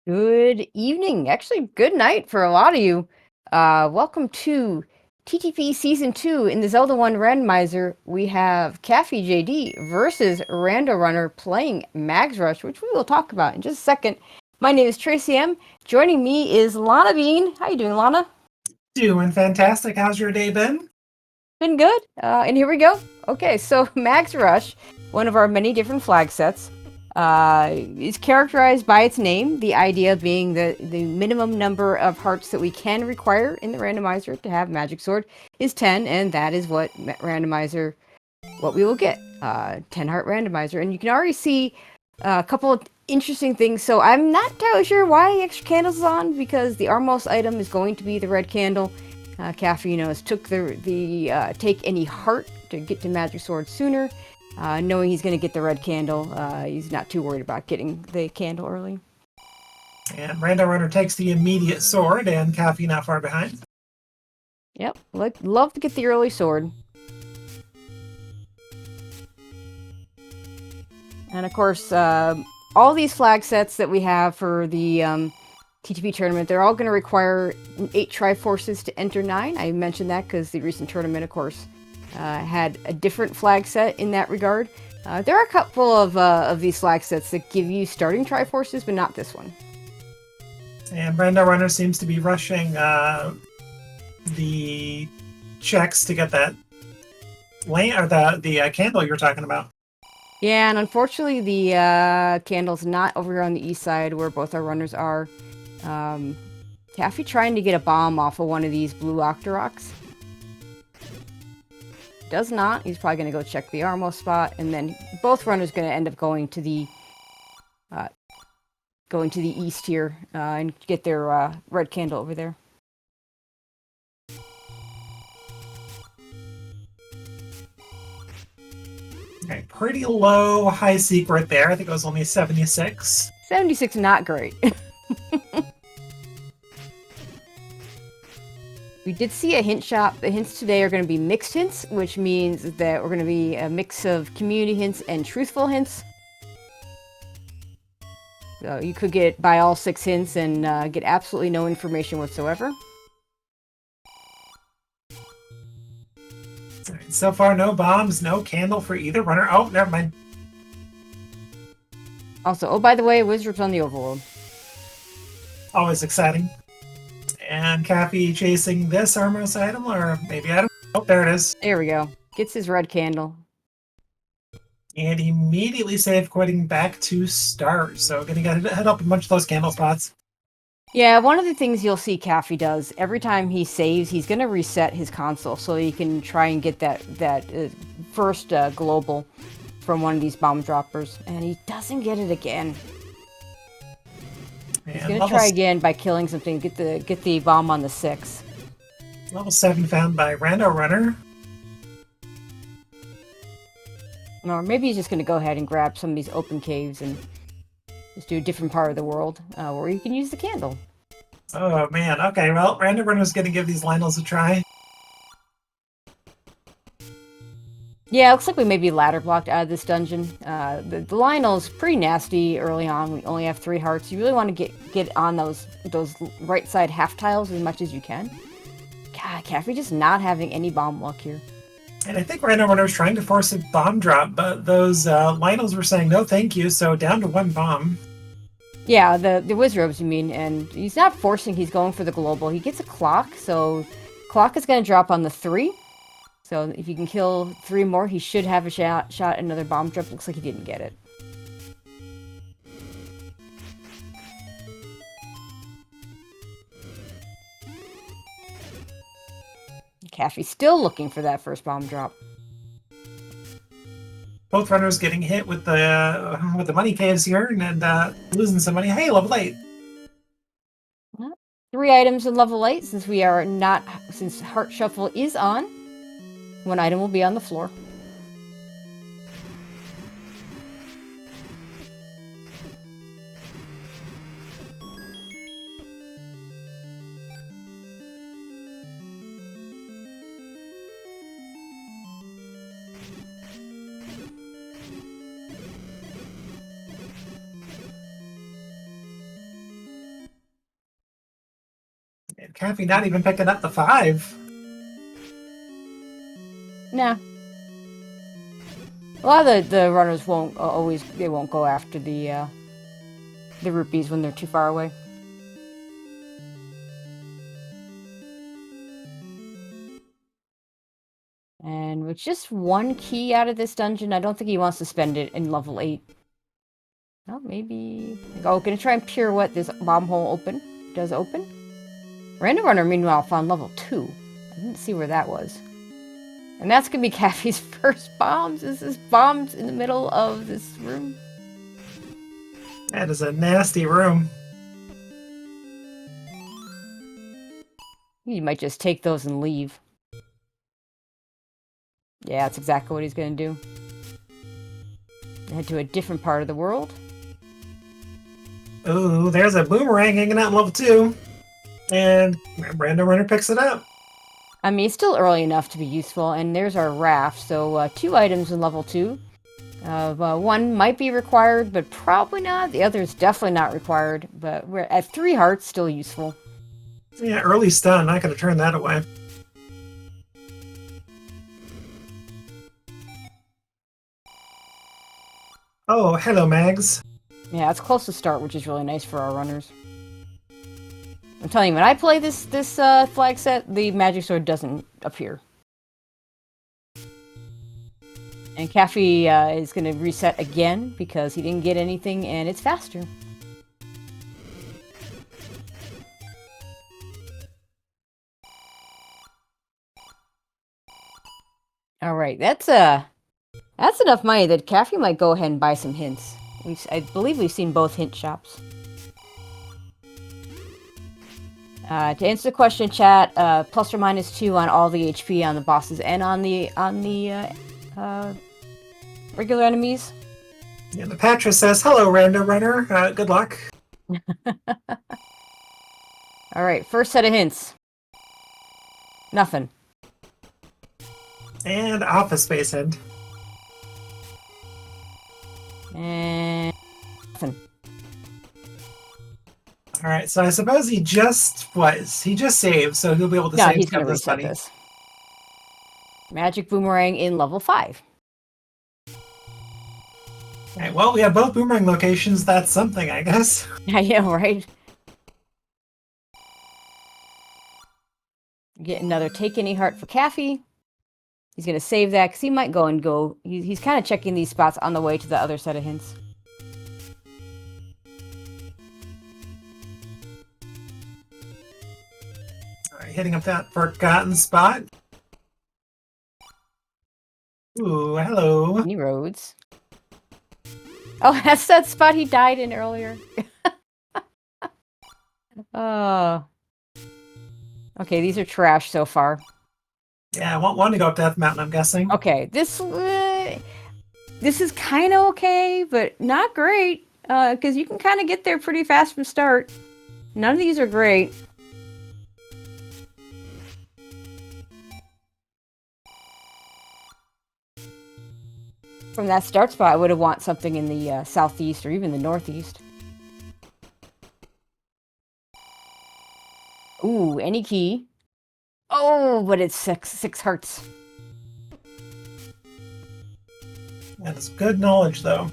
Good evening. Actually, good night for a lot of you. Welcome to TTP Season 2. In the Zelda 1 Randomizer, we have CaffyJD versus RandoRunner playing Mags Rush, which we will talk about in just a second. My name is Tracy M. Joining me is Lana Bean. How you doing, Lana? Doing fantastic. How's your day been? Been good. And here we go. Okay, so Mags Rush, one of our many different flag sets, is characterized by its name, the idea being the minimum number of hearts that we can require in the randomizer to have Magic Sword is 10, and that is what what we will get, 10 heart randomizer. And you can already see a couple of interesting things. So I'm not entirely sure why extra candles is on, because the Armos item is going to be the red candle. Caffey, took the take any heart to get to Magic Sword sooner. Knowing he's going to get the red candle, he's not too worried about getting the candle early. And RandoRunner takes the immediate sword, and Caffey not far behind. Yep, love to get the early sword. And of course, all these flag sets that we have for the TTP tournament, they're all going to require 8 Triforces to enter 9. I mentioned that because the recent tournament, of course, had a different flag set in that regard. There are a couple of these flag sets that give you starting Triforces, but not this one. And RandoRunner seems to be rushing the checks to get that lane or the candle you're talking about. Yeah, and unfortunately, the candle's not over here on the east side where both our runners are. Caffey trying to get a bomb off of one of these blue Octoroks. Does not. He's probably going to go check the Armo spot, and then both runners going to end up going to the east here and get their red candle over there. Okay, pretty low high secret there. I think it was only 76. 76, not great. We did see a hint shop. The hints today are going to be mixed hints, which means that we're going to be a mix of community hints and truthful hints. So you could buy all 6 hints and get absolutely no information whatsoever. So far, no bombs, no candle for either runner. Oh, never mind. Also, oh, by the way, Wizard's on the overworld. Always exciting. And Caffey chasing this Armos item, or maybe I don't know. Oh, there it is. There we go. Gets his red candle. And immediately save quitting back to start. So gonna head up a bunch of those candle spots. Yeah, one of the things you'll see Caffey does, every time he saves, he's going to reset his console so he can try and get that first global from one of these bomb droppers. And he doesn't get it again. He's going to try again by killing something, get the bomb on the 6. Level 7 found by RandoRunner. Or maybe he's just going to go ahead and grab some of these open caves and just do a different part of the world where you can use the candle. Oh, man. Okay, well, RandoRunner's going to give these Lionels a try. Yeah, it looks like we may be ladder blocked out of this dungeon. The Lionel's pretty nasty early on. We only have 3 hearts. You really want to get on those right side half tiles as much as you can. God, Caffey just not having any bomb luck here. And I think RandoRunner was trying to force a bomb drop, but those Lionels were saying no thank you, so down to 1 bomb. Yeah, the Wizrobes, you mean, and he's not forcing, he's going for the global. He gets a clock, so clock is going to drop on the 3. So if you can kill 3 more, he should have a shot at another bomb drop. Looks like he didn't get it. Caffey's still looking for that first bomb drop. Both runners getting hit with the money caves here and losing some money. Hey, level 8. 3 items in level 8 since since Heart Shuffle is on. 1 item will be on the floor. Caffy not even picking up the 5. Nah. A lot of the runners won't they won't go after the rupees when they're too far away. And with just 1 key out of this dungeon, I don't think he wants to spend it in level 8. Oh, maybe... Oh, gonna try and pirouette this bomb hole open. Does open. RandoRunner, meanwhile, found level 2. I didn't see where that was. And that's gonna be Caffy's first bombs. Is this bombs in the middle of this room? That is a nasty room. He might just take those and leave. Yeah, that's exactly what he's gonna do. Head to a different part of the world. Ooh, there's a boomerang hanging out in level 2. And RandoRunner picks it up. I mean, it's still early enough to be useful, and there's our raft, so 2 items in level 2. 1 might be required, but probably not. The other is definitely not required, but we're at 3 hearts, still useful. Yeah, early stun, not gonna turn that away. Oh, hello, Mags. Yeah, it's close to start, which is really nice for our runners. I'm telling you, when I play this flag set, the magic sword doesn't appear. And Caffy is going to reset again because he didn't get anything, and it's faster. All right, that's enough money that Caffy might go ahead and buy some hints. I believe we've seen both hint shops. To answer the question, chat, plus or minus 2 on all the HP on the bosses and on the regular enemies. Yeah, the Patra says, hello, RandoRunner. Good luck. Alright, first set of hints. Nothing. And Office Space Hint. And nothing. Alright, so I suppose he just saved, so he'll be able to save he's some gonna of this reset money. this. Magic Boomerang in level 5. Alright, well, we have both boomerang locations. That's something, I guess. Yeah, right? Get another Take Any Heart for Caffy. He's going to save that because he might go. He's kind of checking these spots on the way to the other set of hints. Alright, hitting up that forgotten spot. Ooh, hello. Any roads. Oh, that's that spot he died in earlier. Oh. Okay, these are trash so far. Yeah, I want one to go up Death Mountain, I'm guessing. Okay, this is kind of okay, but not great. Because you can kind of get there pretty fast from start. None of these are great. From that start spot, I would have want something in the southeast or even the northeast. Ooh, any key. Oh, but it's six hearts. That is good knowledge, though.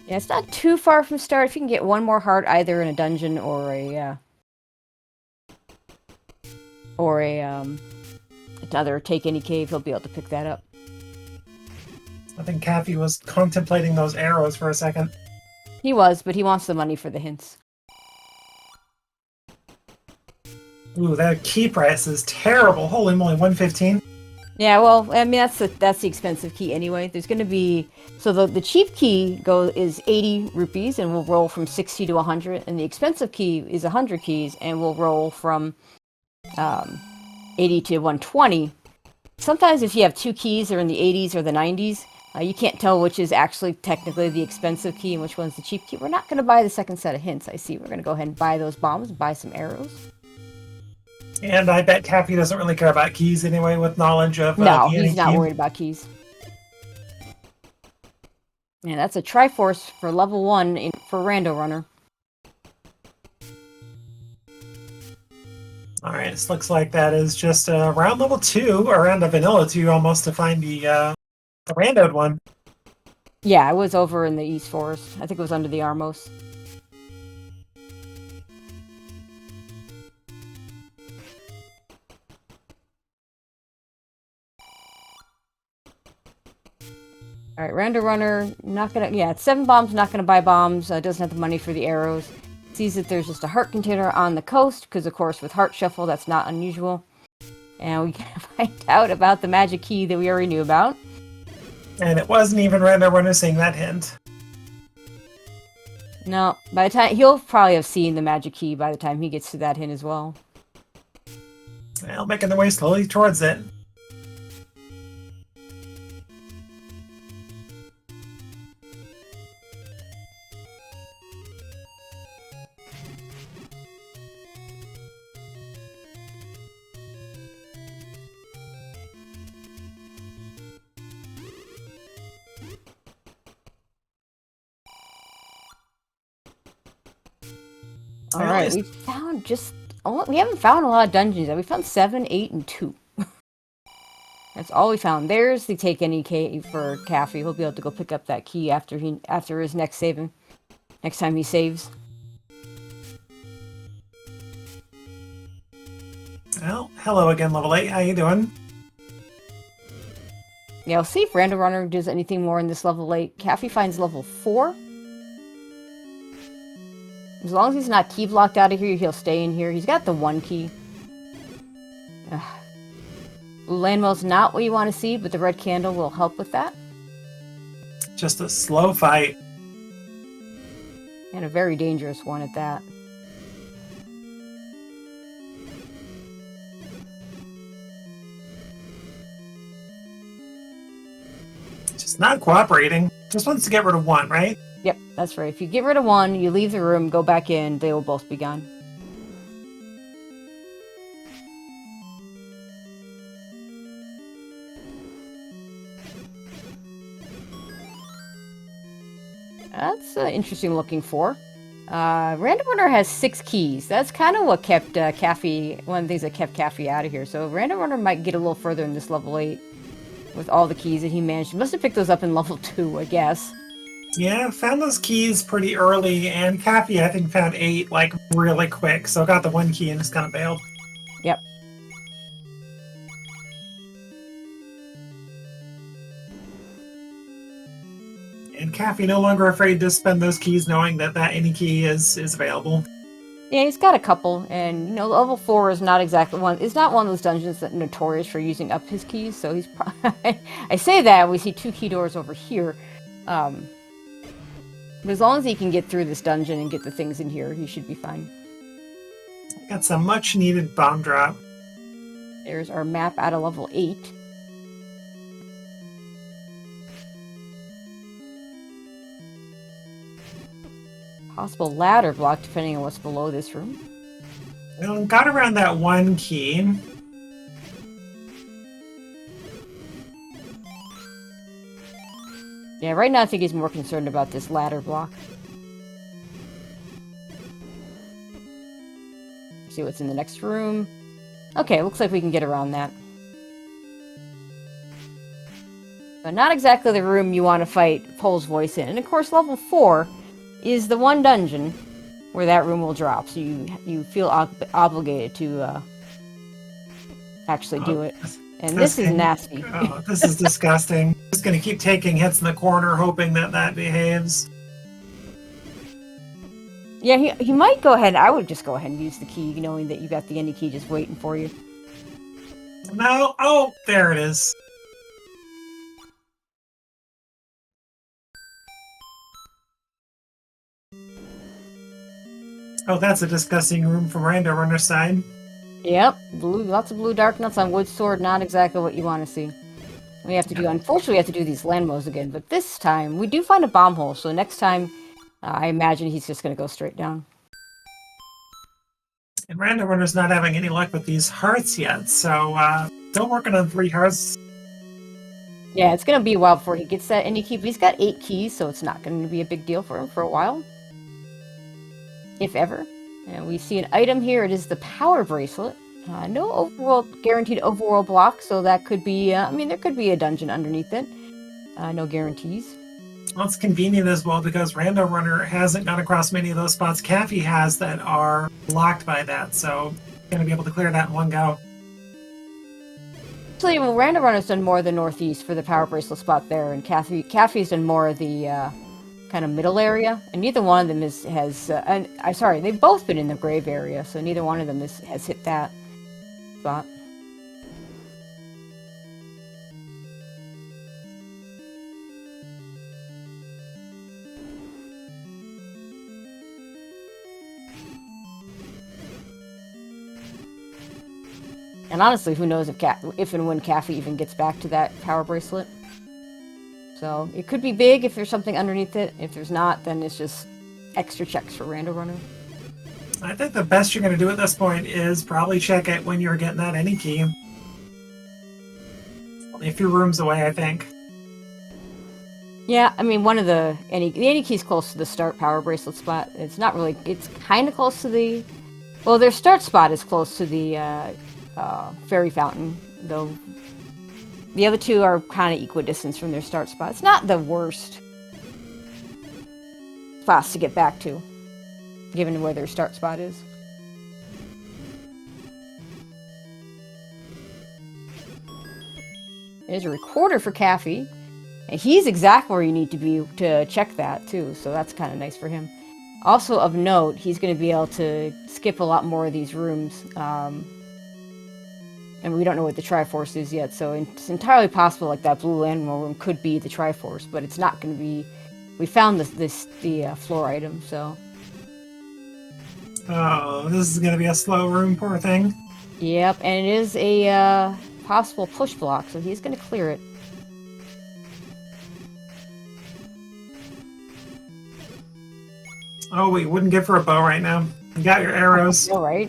Yeah, it's not too far from start. If you can get 1 more heart, either in a dungeon or another Take Any Cave, he'll be able to pick that up. I think Caffy was contemplating those arrows for a second. He was, but he wants the money for the hints. Ooh, that key price is terrible. Holy moly, 115. Yeah, well, I mean that's the expensive key anyway. There's going to be the cheap key is 80 rupees and will roll from 60 to 100, and the expensive key is 100 keys and will roll from 80 to 120. Sometimes if you have 2 keys that are in the 80s or the 90s, you can't tell which is actually technically the expensive key and which one's the cheap key. We're not going to buy the second set of hints, I see. We're going to go ahead and buy those bombs and buy some arrows. And I bet Caffy doesn't really care about keys anyway, with knowledge of no, he's not worried about keys. Yeah, that's a Triforce for level 1 for RandoRunner. All right, this looks like that is just around level 2, or around the vanilla 2 almost, to find the randoed one. Yeah, it was over in the East Forest. I think it was under the Armos. All right, RandoRunner, not gonna. Yeah, it's 7 bombs, not gonna buy bombs. Doesn't have the money for the arrows. Sees that there's just a heart container on the coast, because of course with Heart Shuffle, that's not unusual. And we can find out about the magic key that we already knew about. And it wasn't even RandoRunner saying that hint. No, by the time he'll probably have seen the magic key by the time he gets to that hint as well. Well, making their way slowly towards it. All right, we found we haven't found a lot of dungeons yet. We found 7, 8, and 2. That's all we found. There's the take any key for Caffy. He'll be able to go pick up that key after his next saving. Next time he saves. Well, hello again, level 8. How you doing? Yeah, we'll see if RandoRunner does anything more in this level 8. Caffy finds level 4. As long as he's not key blocked out of here, he'll stay in here. He's got the 1 key. Landmill's not what you want to see, but the red candle will help with that. Just a slow fight. And a very dangerous one at that. Just not cooperating. Just wants to get rid of 1, right? Yep, that's right. If you get rid of 1, you leave the room, go back in, they will both be gone. That's interesting looking for. RandoRunner has 6 keys. That's kind of what kept Caffy, one of the things that kept Caffy out of here. So RandoRunner might get a little further in this level 8 with all the keys that he managed. He must have picked those up in level 2, I guess. Yeah, found those keys pretty early, and Caffy, I think, found 8, like, really quick, so got the 1 key and just kind of bailed. Yep. And Caffy no longer afraid to spend those keys knowing that any key is available. Yeah, he's got a couple, and, you know, level 4 is not exactly one, it's not one of those dungeons that's notorious for using up his keys, so he's probably, I say that, we see 2 key doors over here, but as long as he can get through this dungeon and get the things in here, he should be fine. Got some much needed bomb drop. There's our map out of level 8. Possible ladder block depending on what's below this room. Well, got around that 1 key. Yeah, right now I think he's more concerned about this ladder block. See what's in the next room. Okay, looks like we can get around that. But not exactly the room you want to fight Pole's voice in. And of course, level 4 is the one dungeon where that room will drop. So you feel obligated to actually do it. And this is nasty. Oh, this is disgusting. Just gonna keep taking hits in the corner, hoping that behaves. Yeah, he might go ahead. I would just go ahead and use the key, knowing that you got the any key just waiting for you. No, oh, there it is. Oh, that's a disgusting room from RandoRunner's side. Yep, lots of blue dark nuts on wood sword, not exactly what you want to see. We have to do, unfortunately, we have to do these landmos again, but this time we do find a bomb hole, so next time I imagine he's just going to go straight down. And RandoRunner's not having any luck with these hearts yet, so still working on 3 hearts. Yeah, it's going to be a while before he gets that any key, but he's got 8 keys, so it's not going to be a big deal for him for a while. If ever. And we see an item here, it is the power bracelet. No overworld guaranteed overworld block, so that could be. I mean, there could be a dungeon underneath it. No guarantees. Well, it's convenient as well because RandoRunner hasn't gone across many of those spots Caffy has that are blocked by that, so going to be able to clear that in one go. Actually, well, RandoRunner's done more of the northeast for the power bracelet spot there, and Caffy's done more of the kind of middle area, and neither one of them sorry, they've both been in the grave area, so neither one of them has hit that spot. And honestly, who knows if and when Caffy even gets back to that power bracelet. So it could be big if there's something underneath it. If there's not, then it's just extra checks for RandoRunner. I think the best you're going to do at this point is probably check it when you're getting that any key. Only a few rooms away, I think. Yeah, I mean, the any key's close to the start power bracelet spot. It's not really. It's kind of close to the. Well, their start spot is close to the fairy fountain, though. The other two are kind of equidistant from their start spot. It's not the worst spots to get back to, given where their start spot is. There's a recorder for Caffy, and he's exactly where you need to be to check that, too, so that's kind of nice for him. Also, of note, he's going to be able to skip a lot more of these rooms, and we don't know what the Triforce is yet, so it's entirely possible like that blue animal room could be the Triforce, but it's not going to be. We found the floor item, so. Oh, this is going to be a slow room, poor thing. Yep, and it is a possible push block, so he's going to clear it. Oh, we wouldn't give her a bow right now. You got your arrows. All right.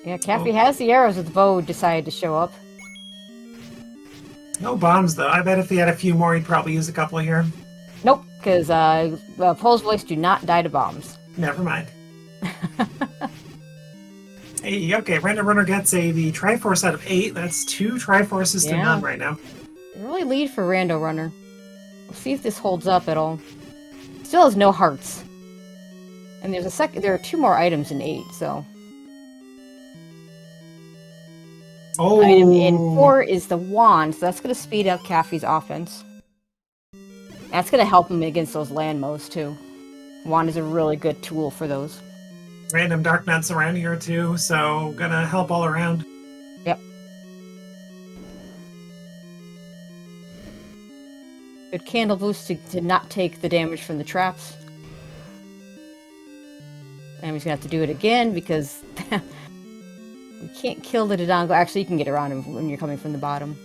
Yeah, Caffy has the arrows if the bow decided to show up. No bombs, though. I bet if he had a few more, he'd probably use a couple here. Nope, because Pole's Voice do not die to bombs. Never mind. Hey, okay, RandoRunner gets the Triforce out of 8. That's 2 Triforces to none right now. Really lead for RandoRunner. We'll see if this holds up at all. Still has no hearts. And there are 2 more items in 8, so. Oh. Item in 4 is the wand, so that's going to speed up Caffy's offense. That's going to help him against those landmos, too. Wand is a really good tool for those. Random dark nuts around here, too, so gonna help all around. Yep. Good candle boost to not take the damage from the traps. And he's going to have to do it again, because we can't kill the Dodongo. Actually, you can get around him when you're coming from the bottom.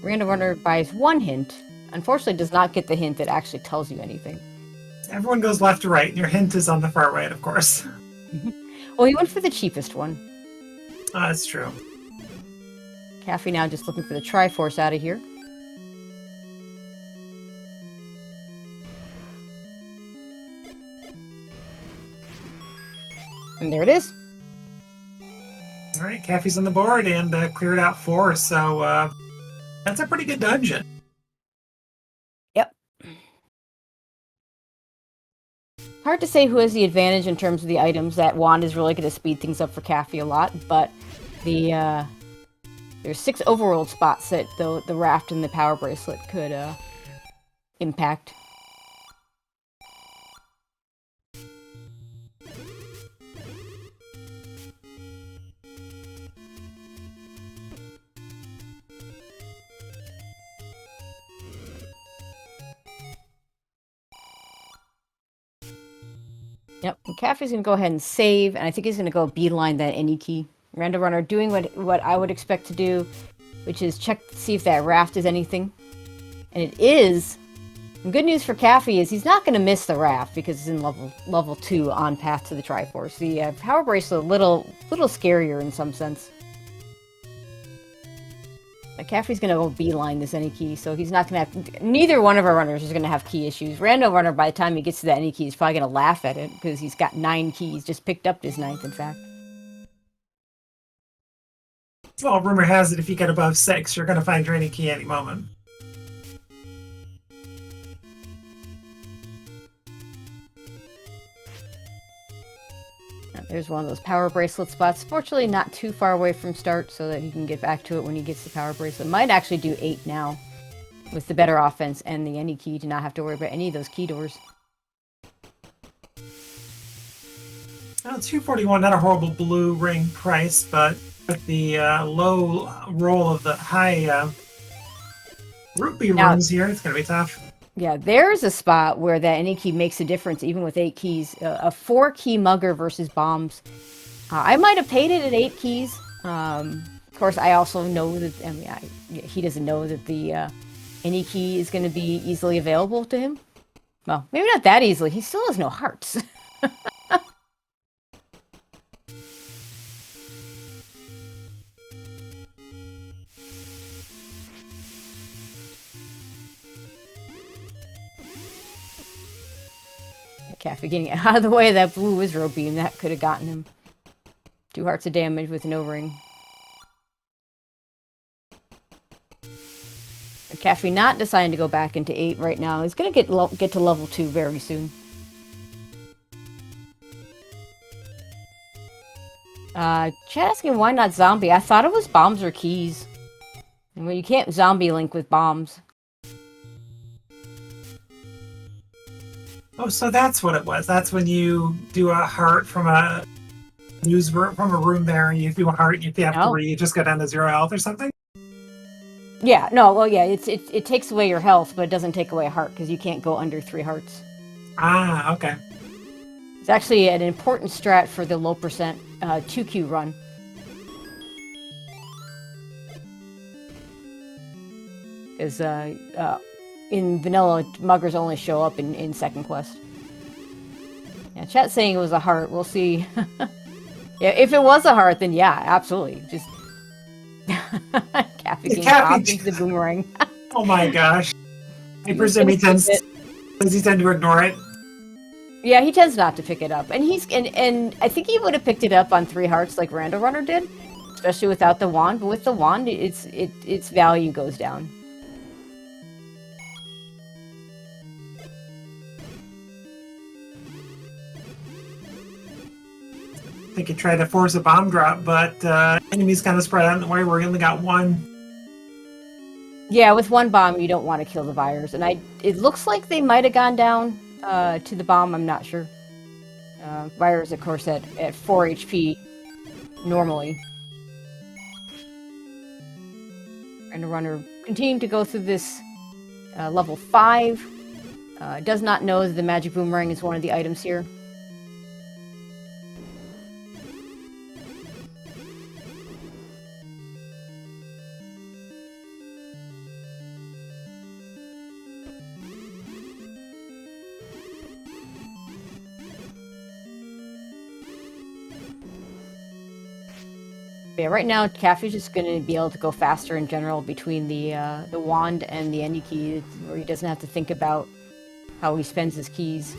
RandoRunner buys 1 hint. Unfortunately, does not get the hint that actually tells you anything. Everyone goes left to right, and your hint is on the far right, of course. Well, he went for the cheapest one. That's true. Caffy now just looking for the Triforce out of here. And there it is. All right, Caffy's on the board and cleared out 4, so that's a pretty good dungeon. Yep. Hard to say who has the advantage in terms of the items. That wand is really going to speed things up for Caffy a lot, but there's 6 overworld spots that the raft and the power bracelet could impact. Yep, and Caffy's going to go ahead and save, and I think he's going to go beeline that any key. RandoRunner doing what I would expect to do, which is check to see if that raft is anything. And it is. And good news for Caffy is he's not going to miss the raft because it's in level 2 on path to the Triforce. The power bracelet a little scarier in some sense. Caffrey's gonna go beeline this any key, so he's not gonna have. Neither one of our runners is gonna have key issues. RandoRunner, by the time he gets to that any key, is probably gonna laugh at it because he's got 9 keys. Just picked up his 9th, in fact. Well, rumor has it if you get above 6, you're going to find your any key any moment. There's one of those power bracelet spots. Fortunately, not too far away from start, so that he can get back to it when he gets the power bracelet. Might actually do 8 now, with the better offense and the any key to not have to worry about any of those key doors. 241, not a horrible blue ring price, but with the low roll of the high rupee rooms here, it's going to be tough. Yeah, there's a spot where that any key makes a difference, even with 8 keys. A 4-key mugger versus bombs. I might have paid it at 8 keys. Of course, I also know that, I mean, he doesn't know that the any key is going to be easily available to him. Well, maybe not that easily. He still has no hearts. Caffey getting out of the way of that blue Wizro beam. That could have gotten him. 2 hearts of damage with no ring. Caffey not deciding to go back into 8 right now. He's going to get to level 2 very soon. Chat asking why not zombie. I thought it was bombs or keys. Well, you can't zombie link with bombs. Oh, so that's what it was. That's when you do a heart from a room there, and you do a heart, and if you have 3, you just go down to 0 health or something? Yeah, no, well, yeah, it takes away your health, but it doesn't take away a heart, because you can't go under 3 hearts. Ah, okay. It's actually an important strat for the low percent 2Q run. Because in vanilla, muggers only show up in second quest. Yeah, chat's saying it was a heart. We'll see. Yeah, if it was a heart, then yeah, absolutely. Just Caffey getting popped into the boomerang. Oh my gosh! I presume does he tend to ignore it? Yeah, he tends not to pick it up, and and I think he would have picked it up on 3 hearts like RandoRunner did, especially without the wand. But with the wand, its value goes down. I think he tried to force a bomb drop, but enemies kind of spread out in the way where he only got 1. Yeah, with 1 bomb, you don't want to kill the virus, and it looks like they might have gone down to the bomb. I'm not sure. Virus, of course, at 4 HP normally. RandoRunner continuing to go through this level 5. Does not know that the magic boomerang is one of the items here. Yeah, right now Caffey's just going to be able to go faster in general between the wand and the any key, where he doesn't have to think about how he spends his keys.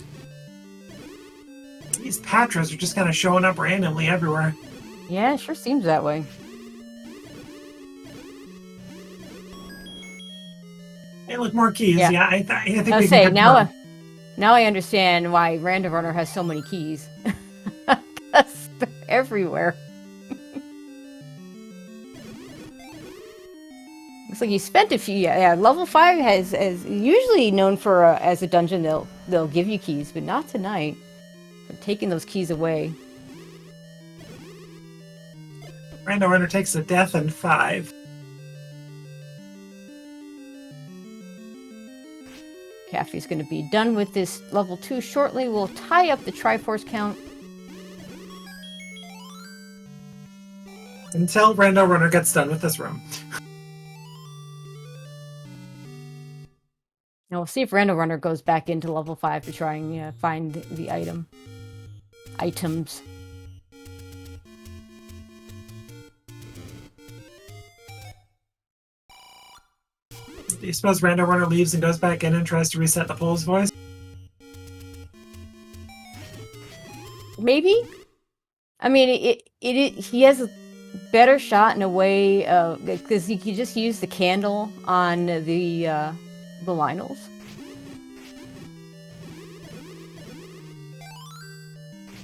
These Patras are just kind of showing up randomly everywhere. Yeah, it sure seems that way. Hey, look, more keys. Yeah, I think I we say can now. Now I understand why RandoRunner has so many keys. 'Cause they're everywhere. Looks like you spent a few. Yeah, level 5 has usually known for as a dungeon they'll give you keys, but not tonight. They're taking those keys away. RandoRunner takes a death in 5. Caffey's going to be done with this level 2 shortly. We'll tie up the Triforce count. Until RandoRunner gets done with this room. Now we'll see if RandoRunner goes back into level 5 to try and find the items. Do you suppose RandoRunner leaves and goes back in and tries to reset the Pole's voice? Maybe. I mean, he has a better shot in a way because he could just use the candle on the Lionels.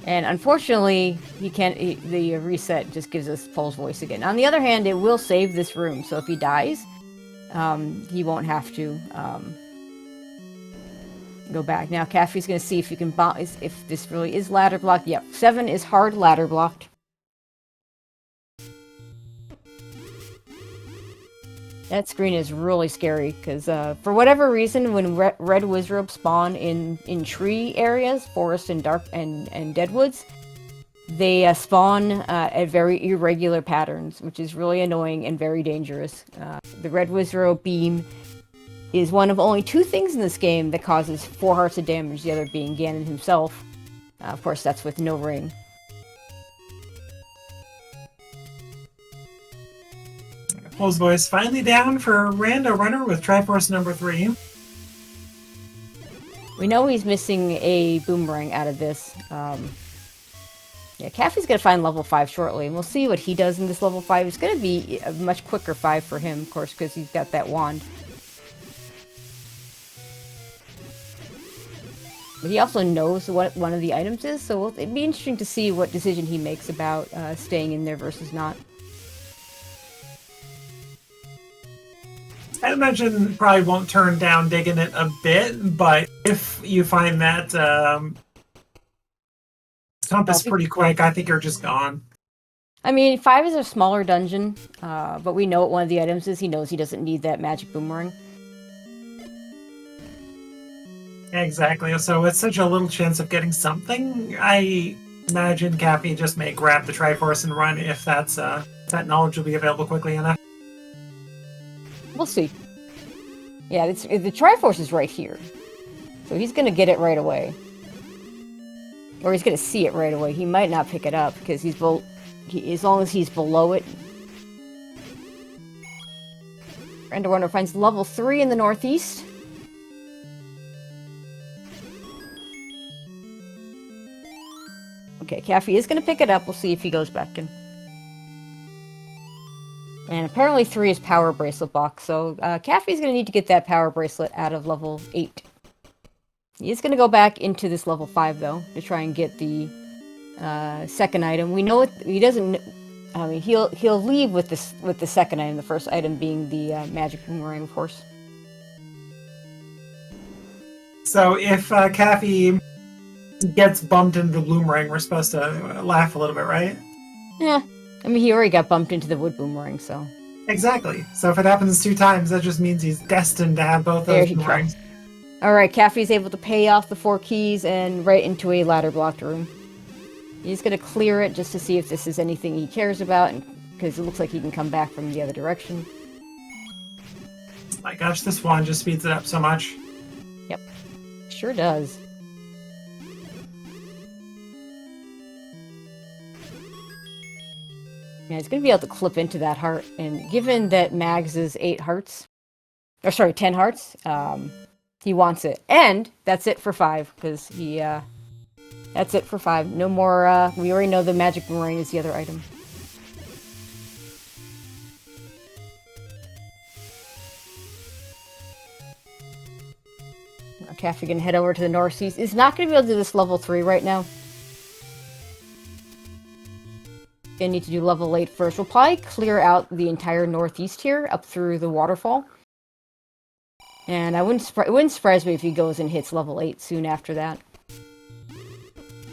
And unfortunately, he can't. The reset just gives us Pole's voice again. On the other hand, it will save this room, so if he dies, he won't have to go back. Now, Caffy's going to see if you can if this really is ladder blocked. Yep, 7 is hard ladder blocked. That screen is really scary because for whatever reason, when red wizards spawn in tree areas, forest and dark and deadwoods, they spawn at very irregular patterns, which is really annoying and very dangerous. The red wizard beam is one of only 2 things in this game that causes 4 hearts of damage, the other being Ganon himself. Of course, that's with no ring. Pole's voice finally down for RandoRunner with Triforce number 3. We know he's missing a boomerang out of this. Yeah, Caffy's gonna find level 5 shortly, and we'll see what he does in this level 5. It's gonna be a much quicker 5 for him, of course, because he's got that wand. But he also knows what one of the items is, so it'd be interesting to see what decision he makes about staying in there versus not. I imagine probably won't turn down digging it a bit, but if you find that compass pretty quick, I think you're just gone. I mean, 5 is a smaller dungeon, but we know what one of the items is. He knows he doesn't need that magic boomerang. Exactly, so it's such a little chance of getting something. I imagine Caffy just may grab the Triforce and run if that's that knowledge will be available quickly enough. We'll see. Yeah, the Triforce is right here. So he's going to get it right away. Or he's going to see it right away. He might not pick it up, because as long as he's below it. RandoRunner finds level 3 in the northeast. Okay, Caffy is going to pick it up. We'll see if he goes back in. And apparently 3 is power bracelet box, so Caffy's going to need to get that power bracelet out of level 8. He is going to go back into this level 5, though, to try and get the second item. We know he doesn't. I mean, he'll leave with the second item. The first item being the magic boomerang, of course. So if Caffy gets bumped into the boomerang, we're supposed to laugh a little bit, right? Yeah. I mean, he already got bumped into the wood boomerang, so. Exactly. So if it happens 2 times, that just means he's destined to have both those boomerangs. Alright, Caffy's able to pay off the 4 keys and right into a ladder-blocked room. He's going to clear it just to see if this is anything he cares about, because it looks like he can come back from the other direction. My gosh, this wand just speeds it up so much. Yep. Sure does. Yeah, he's going to be able to clip into that heart, and given that Mags is 10 hearts, he wants it. And that's it for 5, because that's it for 5. No more, we already know the magic boomerang is the other item. Now, Caffy can head over to the northeast. He's not going to be able to do this level 3 right now. Gonna need to do level 8 first. We'll probably clear out the entire northeast here, up through the waterfall. And it wouldn't surprise me if he goes and hits level 8 soon after that.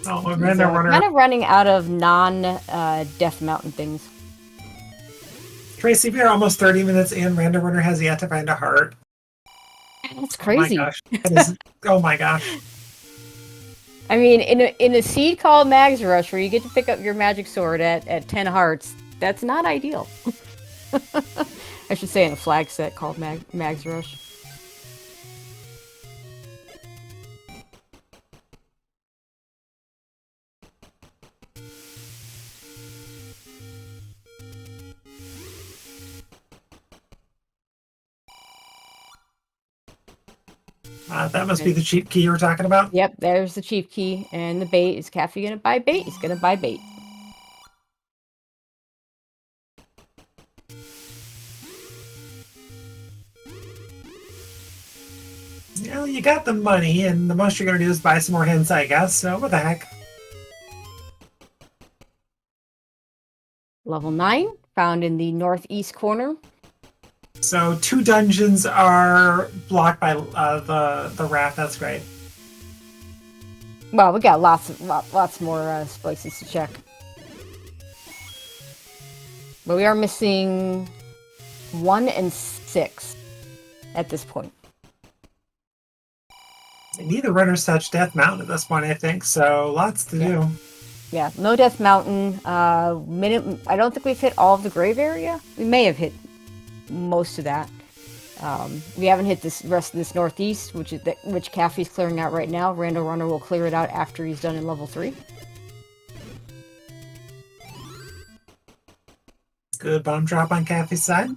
Oh, RandoRunner. Kind of running out of non-Death Mountain things. Tracy, we're almost 30 minutes in. RandoRunner has yet to find a heart. That's crazy. Oh my gosh. Oh my gosh. I mean, in a seed called Mags Rush, where you get to pick up your magic sword at 10 hearts, that's not ideal. I should say in a flag set called Mags Rush. That must be the cheap key you were talking about. Yep, there's the cheap key. And the bait. Is Caffy gonna buy bait? He's gonna buy bait. Well, you got the money, and the most you're going to do is buy some more hints, I guess, so what the heck. Level 9, found in the northeast corner. So 2 dungeons are blocked by the raft, that's great. Well, we got lots more places to check. But we are missing 1 and 6 at this point. Neither runners touch Death Mountain at this point, I think, so lots to do. Yeah, no Death Mountain. I don't think we've hit all of the grave area. We may have hit most of that. We haven't hit this rest of this northeast, which Caffy's clearing out right now. RandoRunner will clear it out after he's done in level 3. Good bomb drop on Caffy's side.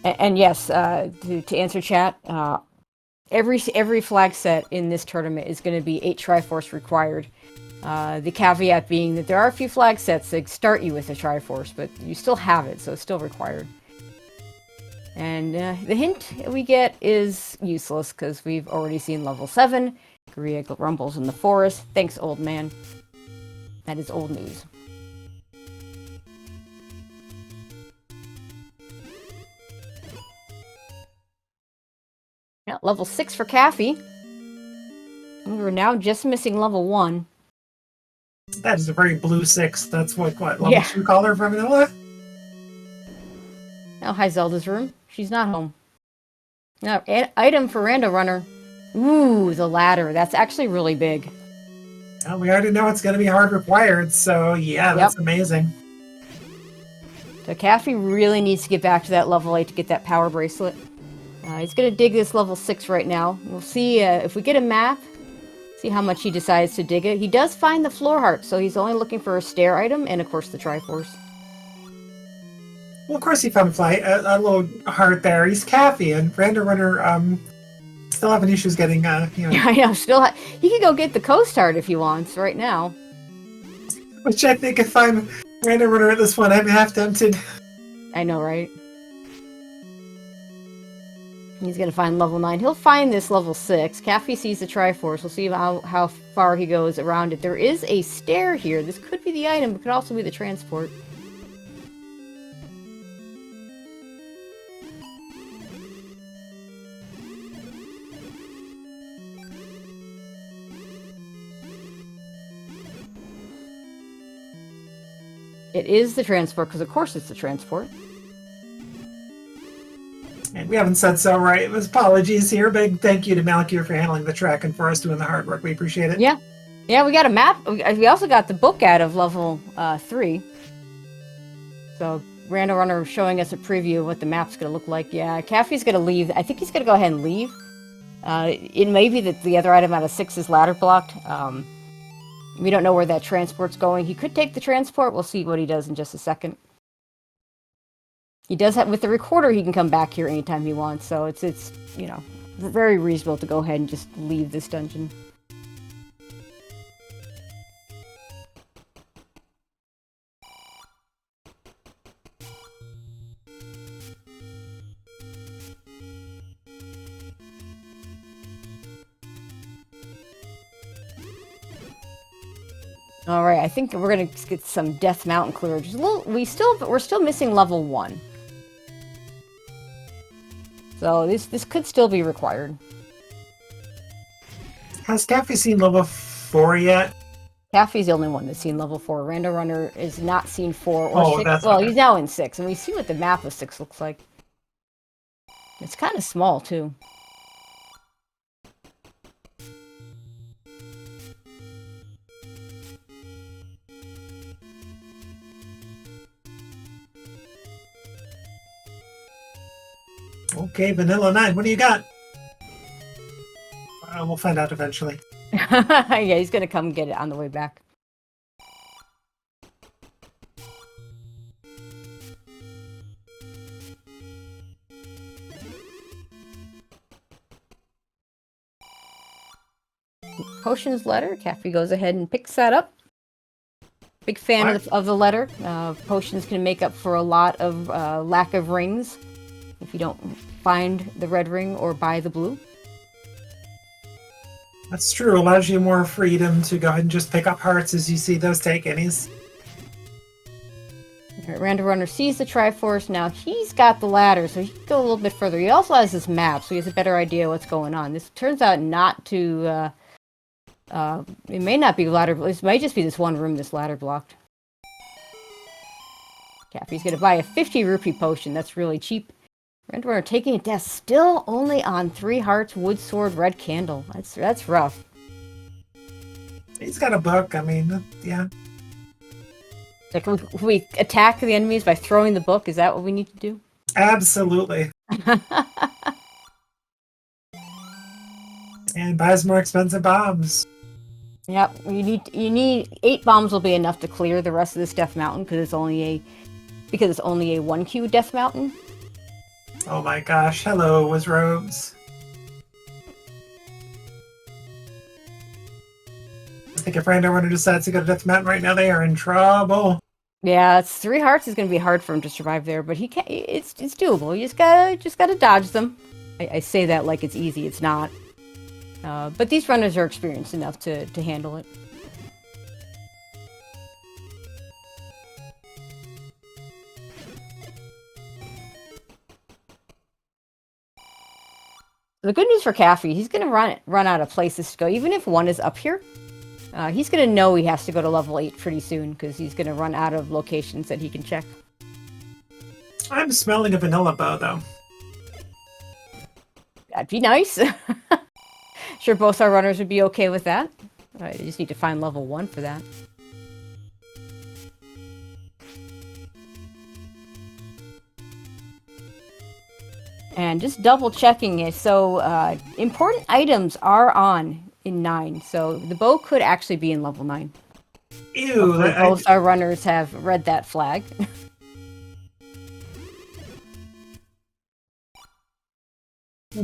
And yes, to answer chat, every flag set in this tournament is going to be 8 Triforce required. The caveat being that there are a few flag sets that start you with a Triforce, but you still have it, so it's still required. And the hint we get is useless because we've already seen level 7. Korea rumbles in the forest. Thanks, old man. That is old news. Yeah, level 6 for Caffy. We're now just missing level 1. That is a very blue 6. That's what level Yeah. 2 caller from Vanilla? Now, hi, Zelda's room. She's not home. Now, item for RandoRunner. Ooh, the ladder. That's actually really big. Well, we already know it's going to be hard required, so yeah, that's amazing. So Caffy really needs to get back to that level 8 to get that power bracelet. He's going to dig this level 6 right now. We'll see if we get a map, see how much he decides to dig it. He does find the floor heart, so he's only looking for a stair item and, of course, the Triforce. Well, of course he found a little heart there. He's Caffy, and RandoRunner still having issues getting, you know... I know, he could go get the Coast Heart if he wants right now. Which I think if I'm RandoRunner at this point, I'm half tempted. I know, right? He's going to find level 9. He'll find this level 6. Caffy sees the Triforce. We'll see how far he goes around it. There is a stair here. This could be the item. It could also be the transport. It is the transport, because of course it's the transport. And we haven't said so right. It was apologies here. Big thank you to Malkier for handling the tracking for us, doing the hard work. We appreciate it. Yeah. Yeah, we got a map. We also got the book out of level 3. So, RandoRunner showing us a preview of what the map's going to look like. Yeah, Caffy's going to leave. I think he's going to go ahead and leave. It may be that the other item out of 6 is ladder blocked. We don't know where that transport's going. He could take the transport. We'll see what he does in just a second. He does have, with the recorder, he can come back here anytime he wants. So it's you know, very reasonable to go ahead and just leave this dungeon. All right, I think we're gonna get some Death Mountain cleared. Just a little, we're still missing level 1. So this could still be required. Has Caffy seen level 4 yet? Caffy's the only one that's seen level 4. RandoRunner is not seen 4 or 6. That's well, okay. He's now in 6, and we see what the map of 6 looks like. It's kind of small too. Okay, Vanilla 9, what do you got? We'll find out eventually. Yeah, he's gonna come get it on the way back. potions letter. Caffy goes ahead and picks that up. Big fan of the letter. Potions can make up for a lot of lack of rings if you don't find the red ring or buy the blue. That's true. Allows you more freedom to go ahead and just pick up hearts as you see those take any's. RandoRunner sees the Triforce. Now he's got the ladder, so he can go a little bit further. He also has this map, so he has a better idea what's going on. This turns out not to... it may not be ladder... This might just be this one room this ladder blocked. Caffy's gonna buy a 50 rupee potion. That's really cheap. RandoRunner taking a death, still only on 3 hearts, wood sword, red candle. That's rough. He's got a book, I mean, yeah. Like, can we attack the enemies by throwing the book? Is that what we need to do? Absolutely. And buys more expensive bombs. Yep, you need 8 bombs will be enough to clear the rest of this Death Mountain because it's only a 1Q Death Mountain. Oh my gosh, hello, Wizrobes. I think if RandoRunner decides to go to Death Mountain right now, they are in trouble. Yeah, it's 3 hearts is going to be hard for him to survive there, but he can. It's doable. You just gotta dodge them. I say that like it's easy. It's not. But these runners are experienced enough to handle it. The good news for Caffy, he's going to run out of places to go. Even if one is up here, he's going to know he has to go to level 8 pretty soon because he's going to run out of locations that he can check. I'm smelling a vanilla bow, though. That'd be nice. Sure, both our runners would be okay with that. I just need to find level 1 for that. And just double checking it. So important items are on in 9. So the bow could actually be in level 9. Ew. Both our runners have read that flag.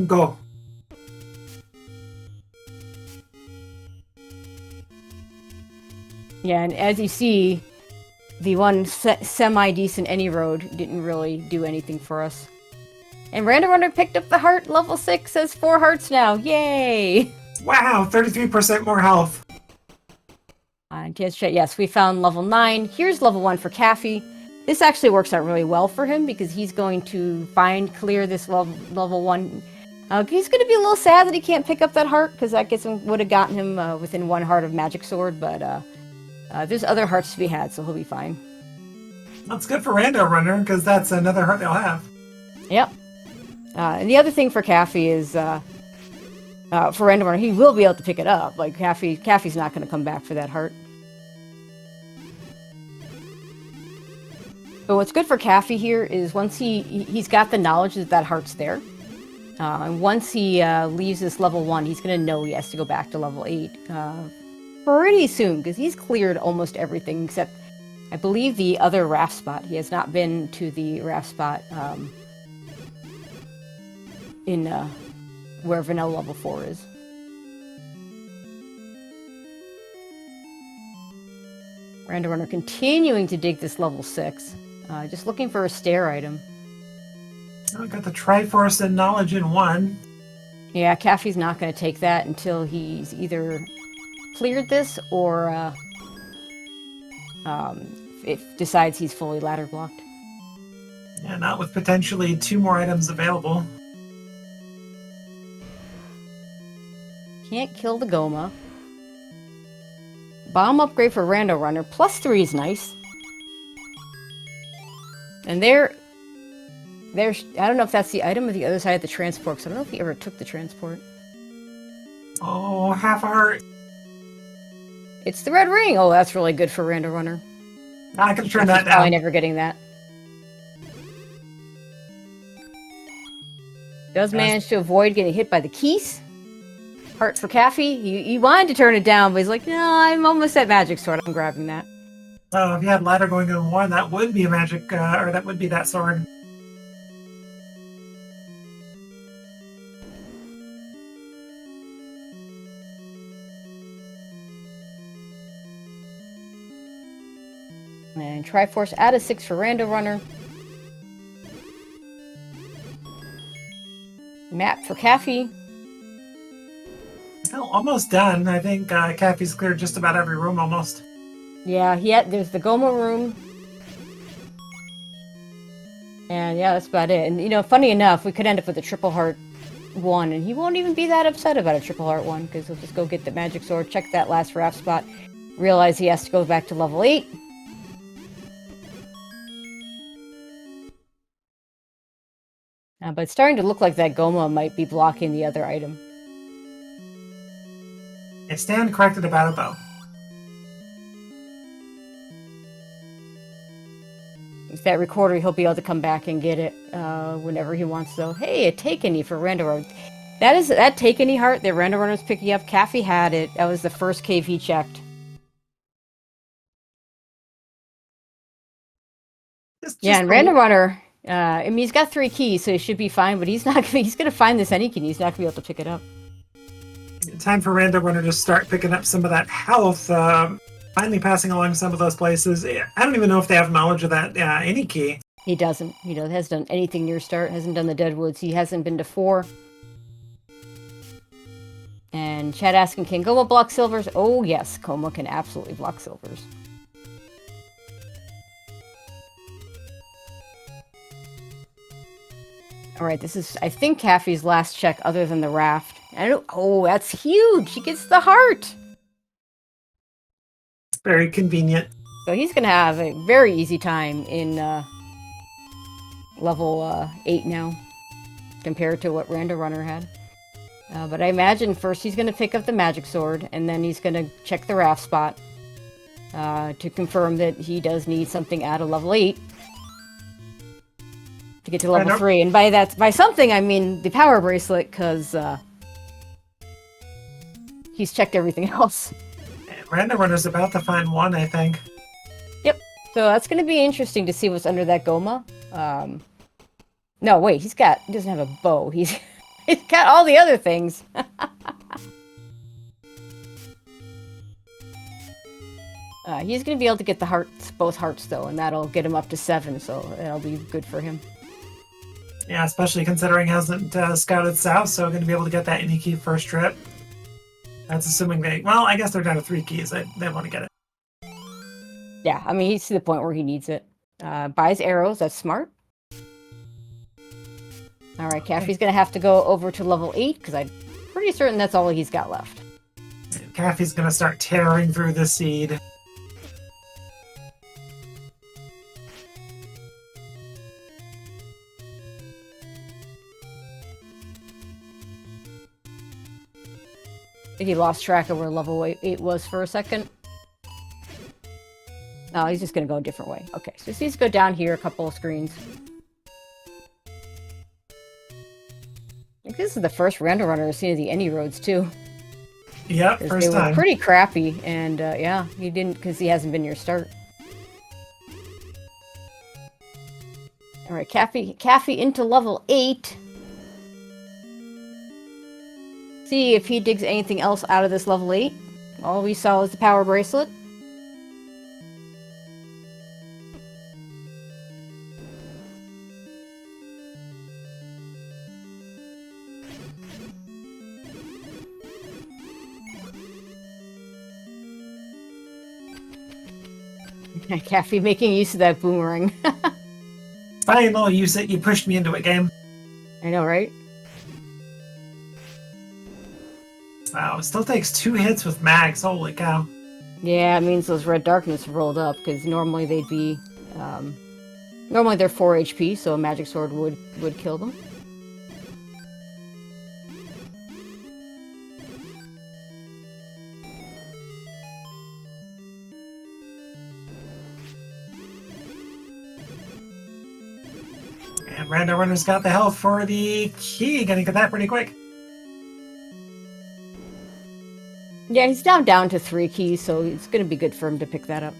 Go. Yeah, and as you see, the one semi-decent any road didn't really do anything for us. And RandoRunner picked up the heart, level 6, has 4 hearts now. Yay! Wow, 33% more health. Yes, we found level 9. Here's level 1 for Caffy. This actually works out really well for him because he's going to clear this level 1. He's going to be a little sad that he can't pick up that heart because that would have gotten him within 1 heart of Magic Sword, but there's other hearts to be had, so he'll be fine. That's good for RandoRunner because that's another heart they'll have. Yep. And the other thing for Caffy is, for RandoRunner, he will be able to pick it up. Like, Caffy's not going to come back for that heart. But what's good for Caffy here is once he's got the knowledge that heart's there. And once he leaves this level 1, he's going to know he has to go back to level 8 pretty soon, because he's cleared almost everything except, I believe, the other raft spot. He has not been to the raft spot in where vanilla level 4 is. RandoRunner continuing to dig this level 6. Just looking for a stair item. I got the Triforce and Knowledge in 1. Yeah, Caffy's not going to take that until he's either cleared this or decides he's fully ladder blocked. Yeah, not with potentially 2 more items available. Can't kill the Goma. Bomb upgrade for RandoRunner. +3 is nice. And there's... I don't know if that's the item or the other side of the transport, because I don't know if he ever took the transport. Oh, half a heart. It's the red ring! Oh, that's really good for RandoRunner. I can turn that down. Probably never getting that. Does manage to avoid getting hit by the keys. Heart for Caffy. He wanted to turn it down, but he's like, no, I'm almost at Magic Sword. I'm grabbing that. Oh, if you had ladder going in 1, that would be a magic, or that would be that sword. And Triforce out of 6 for RandoRunner. Map for Caffy. Well, almost done. I think Caffy's cleared just about every room almost. Yeah, there's the Goma room. And yeah, that's about it. And you know, funny enough, we could end up with a triple heart 1, and he won't even be that upset about a triple heart 1, because he'll just go get the magic sword, check that last raft spot, realize he has to go back to level 8. But it's starting to look like that Goma might be blocking the other item. I stand corrected about it, though. With that recorder, he'll be able to come back and get it whenever he wants, though. Hey, a Take-Any for RandoRunner. That Take-Any heart that RandoRunner's picking up, Caffy had it. That was the first cave he checked. Yeah, and RandoRunner, I mean, he's got 3 keys, so he should be fine, but he's gonna find this any key, and he's not gonna be able to pick it up. Time for RandoRunner to start picking up some of that health, finally passing along some of those places. I don't even know if they have knowledge of that any key. He doesn't. He hasn't done anything near start, hasn't done the Deadwoods, he hasn't been to 4. And Chad asking, can Goma block silvers? Oh yes, Goma can absolutely block silvers. Alright, this is, I think, Caffy's last check other than the raft. Oh, that's huge! He gets the heart! Very convenient. So he's gonna have a very easy time in level 8 now, compared to what RandoRunner had. But I imagine first he's gonna pick up the magic sword, and then he's gonna check the raft spot to confirm that he does need something out of level 8. To get to level 3, and by something I mean the power bracelet, because he's checked everything else. RandoRunner's about to find 1, I think. Yep. So that's going to be interesting to see what's under that Goma. No, wait, he doesn't have a bow. He's got all the other things. He's going to be able to get the hearts, both hearts though, and that'll get him up to 7. So that'll be good for him. Yeah, especially considering he hasn't scouted south, so going to be able to get that any key first trip. That's assuming well, I guess they're down to 3 keys. They want to get it. Yeah, I mean, he's to the point where he needs it. Buys arrows, that's smart. Alright, Caffy's going to have to go over to level 8, because I'm pretty certain that's all he's got left. Caffy's going to start tearing through the seed. I think he lost track of where level 8 was for a second. No, he's just going to go a different way. Okay, so he needs to go down here a couple of screens. I think this is the first RandoRunner I've seen of the any roads, too. Yep, first time. They were pretty crappy, and yeah, he didn't, because he hasn't been near start. Alright, Caffy into level 8. See if he digs anything else out of this level 8. All we saw was the power bracelet. Caffy making use of that boomerang. Finally, you pushed me into it, game. I know, right? Wow, it still takes 2 hits with mags. Holy cow. Yeah, it means those red darkness rolled up, because normally they'd be... normally they're 4 HP, so a magic sword would kill them. And RandoRunner's got the health for the key. Gonna get that pretty quick. Yeah, he's down to 3 keys, so it's going to be good for him to pick that up.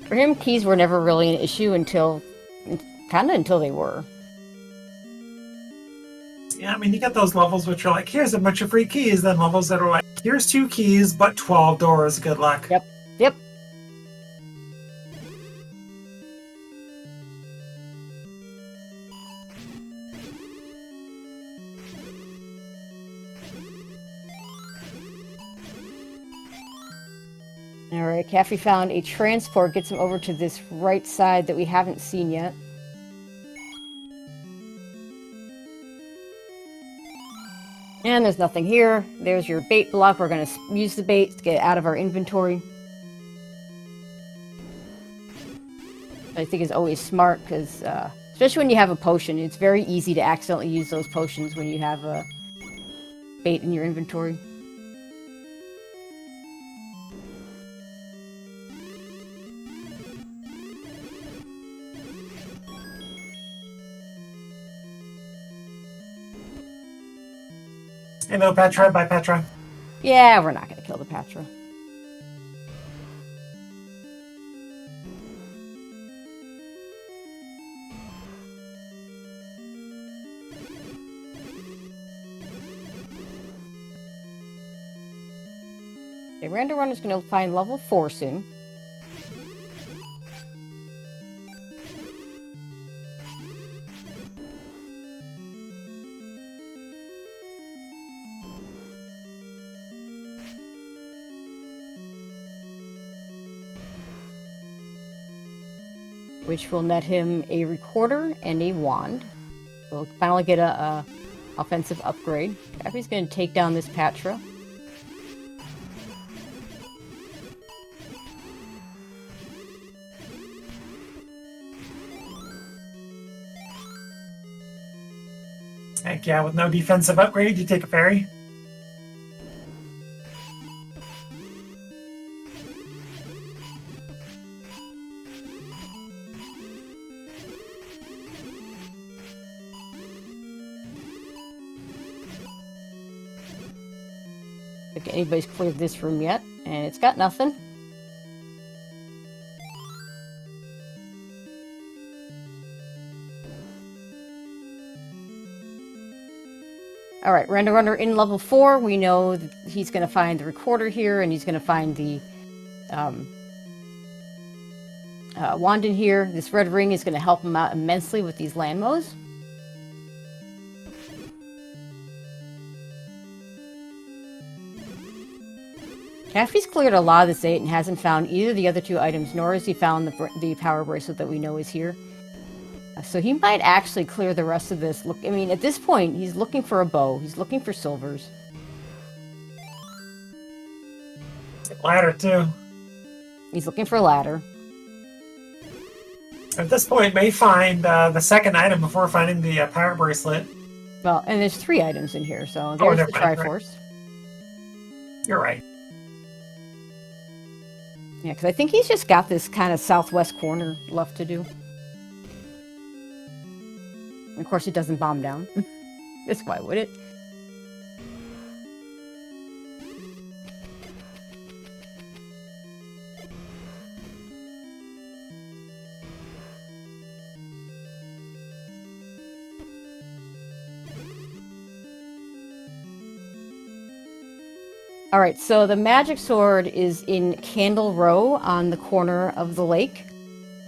For him, keys were never really an issue until they were. Yeah, I mean, you get those levels which are like, here's a bunch of free keys, then levels that are like, here's 2 keys, but 12 doors, good luck. Yep. Yep. Alright, Caffy found a transport, gets him over to this right side that we haven't seen yet. And there's nothing here. There's your bait block. We're going to use the bait to get out of our inventory. I think is always smart because, especially when you have a potion, it's very easy to accidentally use those potions when you have a bait in your inventory. Hey, no, Petra, bye, Petra. Yeah, we're not going to kill the Patra. Okay, RandoRunner's going to find level 4 soon. Which will net him a recorder and a wand. We'll finally get a offensive upgrade. Cappy's going to take down this Patra. Heck yeah, with no defensive upgrade, you take a fairy. If anybody's cleared this room yet, and it's got nothing. Alright, RandoRunner in level 4, we know that he's going to find the recorder here, and he's going to find the wand in here. This red ring is going to help him out immensely with these land mows. Caffy's cleared a lot of this 8 and hasn't found either the other 2 items, nor has he found the power bracelet that we know is here. So he might actually clear the rest of this. Look, I mean, at this point, he's looking for a bow. He's looking for silvers. Ladder, too. He's looking for a ladder. At this point, may find the second item before finding the power bracelet. Well, and there's 3 items in here, so there's the Triforce. Right. You're right. Yeah, because I think he's just got this kind of southwest corner left to do. And of course, it doesn't bomb down. Just why would it? Alright, so the magic sword is in Candle Row on the corner of the lake.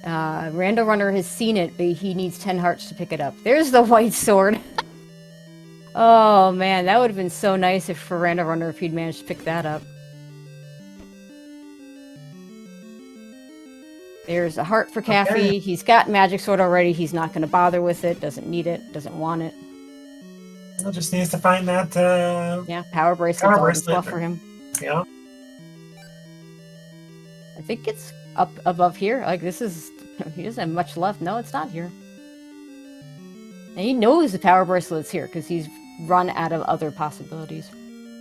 RandoRunner has seen it, but he needs 10 hearts to pick it up. There's the white sword. Oh man, that would have been so nice for RandoRunner if he'd managed to pick that up. There's a heart for Caffy. Okay. He's got magic sword already. He's not going to bother with it. Doesn't need it. Doesn't want it. He just needs to find that, yeah, power bracelet well for him. Yeah. I think it's up above here. Like, this is... He doesn't have much left. No, it's not here. And he knows the power bracelet's here, because he's run out of other possibilities.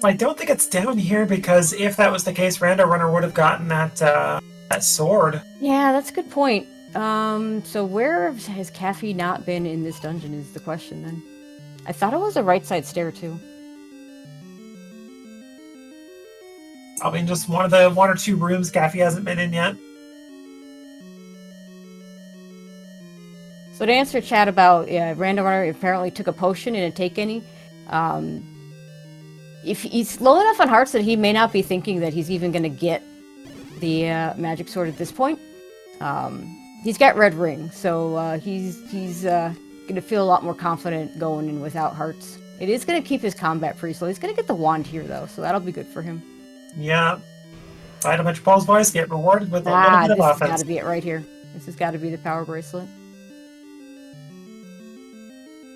I don't think it's down here, because if that was the case, RandoRunner would have gotten that, that sword. Yeah, that's a good point. So where has Caffy not been in this dungeon is the question, then. I thought it was a right side stair, too. Probably in just one of the 1 or 2 rooms Caffy hasn't been in yet. So to answer chat about RandoRunner apparently took a potion and didn't take any, If he's low enough on hearts that he may not be thinking that he's even going to get the magic sword at this point. He's got red ring, so he's going to feel a lot more confident going in without hearts. It is going to keep his combat pretty slow. He's going to get the wand here, though, so that'll be good for him. Yeah. Fight a bunch of Paul's voice, get rewarded with a little bit of This offense. has got to be it right here. This has got to be the power bracelet.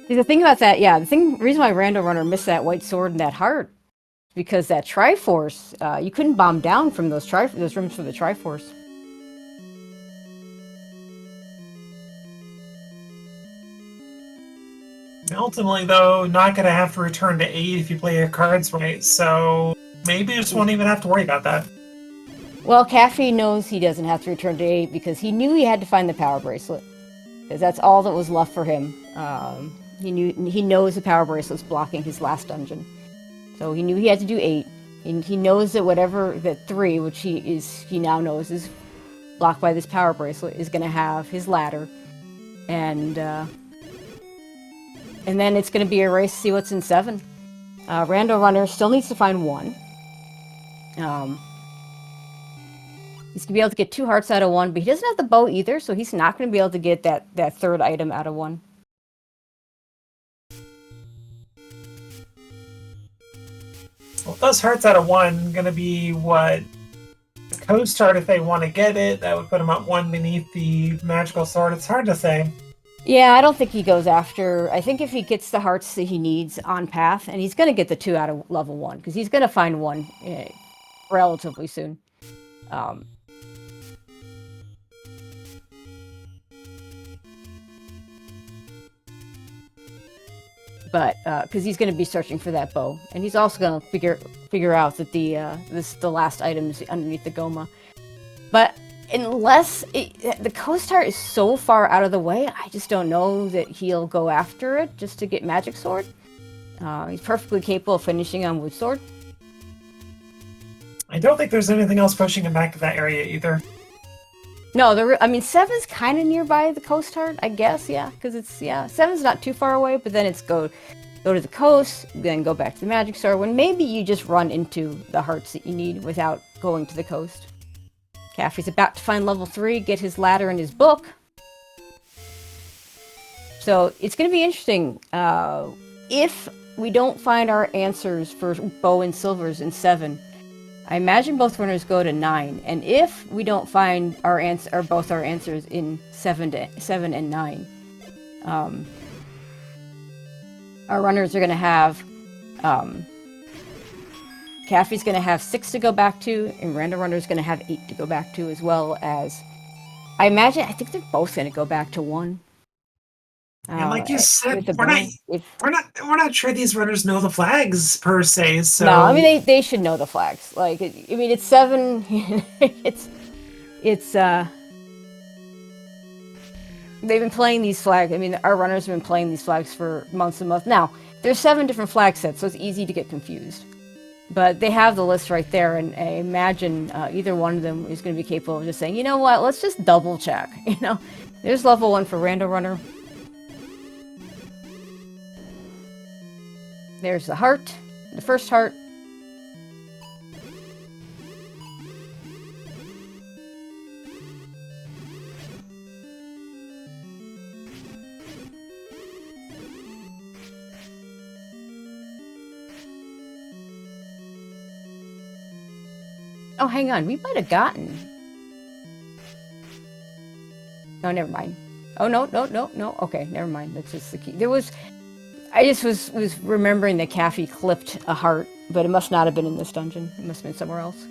See, the thing about that, reason why RandoRunner missed that white sword and that heart, because that Triforce, you couldn't bomb down from those rooms for the Triforce. Ultimately, though, not going to have to return to 8 if you play your cards right, so maybe you just won't even have to worry about that. Well, Caffy knows he doesn't have to return to 8 because he knew he had to find the power bracelet. Because that's all that was left for him. He knows the power bracelet's blocking his last dungeon. So he knew he had to do 8. And he knows that that 3, which he now knows is blocked by this power bracelet, is going to have his ladder. And then it's going to be a race to see what's in 7. RandoRunner still needs to find 1. He's going to be able to get 2 hearts out of 1, but he doesn't have the bow either, so he's not going to be able to get that 3rd item out of 1. Well, those hearts out of 1 going to be what Coast Heart, if they want to get it, that would put him at 1 beneath the magical sword. It's hard to say. Yeah, I don't think he goes after... I think if he gets the hearts that he needs on path, and he's going to get the 2 out of level 1, because he's going to find 1 relatively soon. But because he's going to be searching for that bow, and he's also going to figure out that the last item is underneath the Goma. But unless the Coast Heart is so far out of the way, I just don't know that he'll go after it just to get Magic Sword. He's perfectly capable of finishing on Wood Sword. I don't think there's anything else pushing him back to that area either. No, 7's kind of nearby the Coast Heart, I guess, yeah, because 7's not too far away, but then it's go to the coast, then go back to the Magic Sword, when maybe you just run into the hearts that you need without going to the coast. Caffy's about to find level 3, get his ladder and his book. So it's going to be interesting. If we don't find our answers for bow and silvers in 7, I imagine both runners go to 9, and if we don't find both our answers in 7 and 9, our runners are going to have Caffy's going to have 6 to go back to, and RandoRunner's going to have 8 to go back to, as well as I think they're both going to go back to 1. And like you said, we're not sure these runners know the flags per se. So no, I mean they should know the flags. Like it's 7. it's they've been playing these flags. I mean, our runners have been playing these flags for months and months. Now there's 7 different flag sets, so it's easy to get confused. But they have the list right there, and I imagine either one of them is going to be capable of just saying, you know what, let's just double check. There's level 1 for RandoRunner. There's the heart, the first heart. Oh, hang on, we might have gotten... No, never mind. Oh, no. Okay, never mind. That's just the key. I just was remembering that Caffy clipped a heart, but it must not have been in this dungeon. It must have been somewhere else.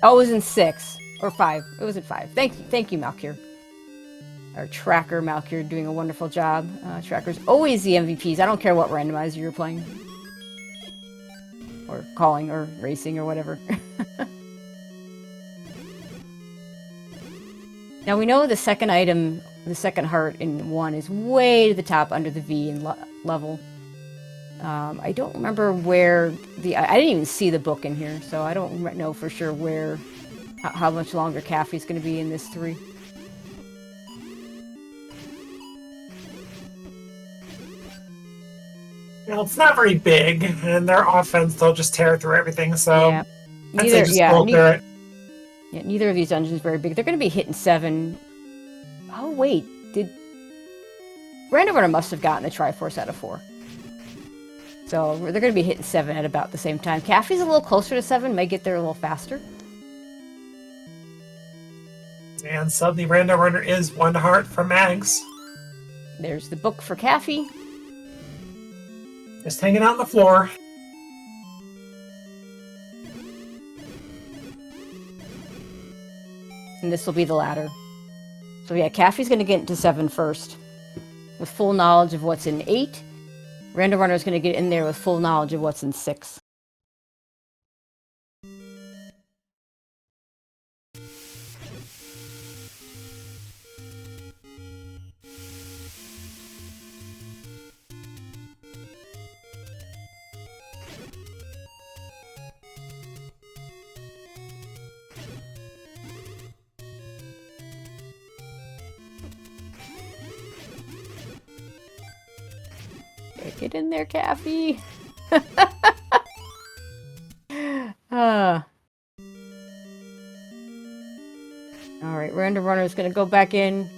Oh, it was in 6 or 5. It was in 5. Thank you, Malkyr. Our tracker, Malkyr, doing a wonderful job. Tracker's always the MVPs. I don't care what randomizer you're playing. Or calling, or racing, or whatever. Now we know the second item, the second heart in 1 is way to the top under the V in level. I don't remember where I didn't even see the book in here, so I don't know for sure how much longer Caffy's going to be in this 3. Well, it's not very big, and their offense, they'll just tear through everything, so Yeah. I'd say just go through it. Yeah, neither of these dungeons are very big. They're going to be hitting 7. Oh, wait. Did... RandoRunner must have gotten the Triforce out of 4. So they're going to be hitting 7 at about the same time. Caffy's a little closer to 7, may get there a little faster. And suddenly RandoRunner is 1 heart for Mags. There's the book for Caffy. Just hanging out on the floor. And this will be the ladder. So yeah, Caffy's going to get into 7 first. With full knowledge of what's in 8. RandoRunner is going to get in there with full knowledge of what's in 6. Get in there, Caffy. Alright, RandoRunner is going to go back in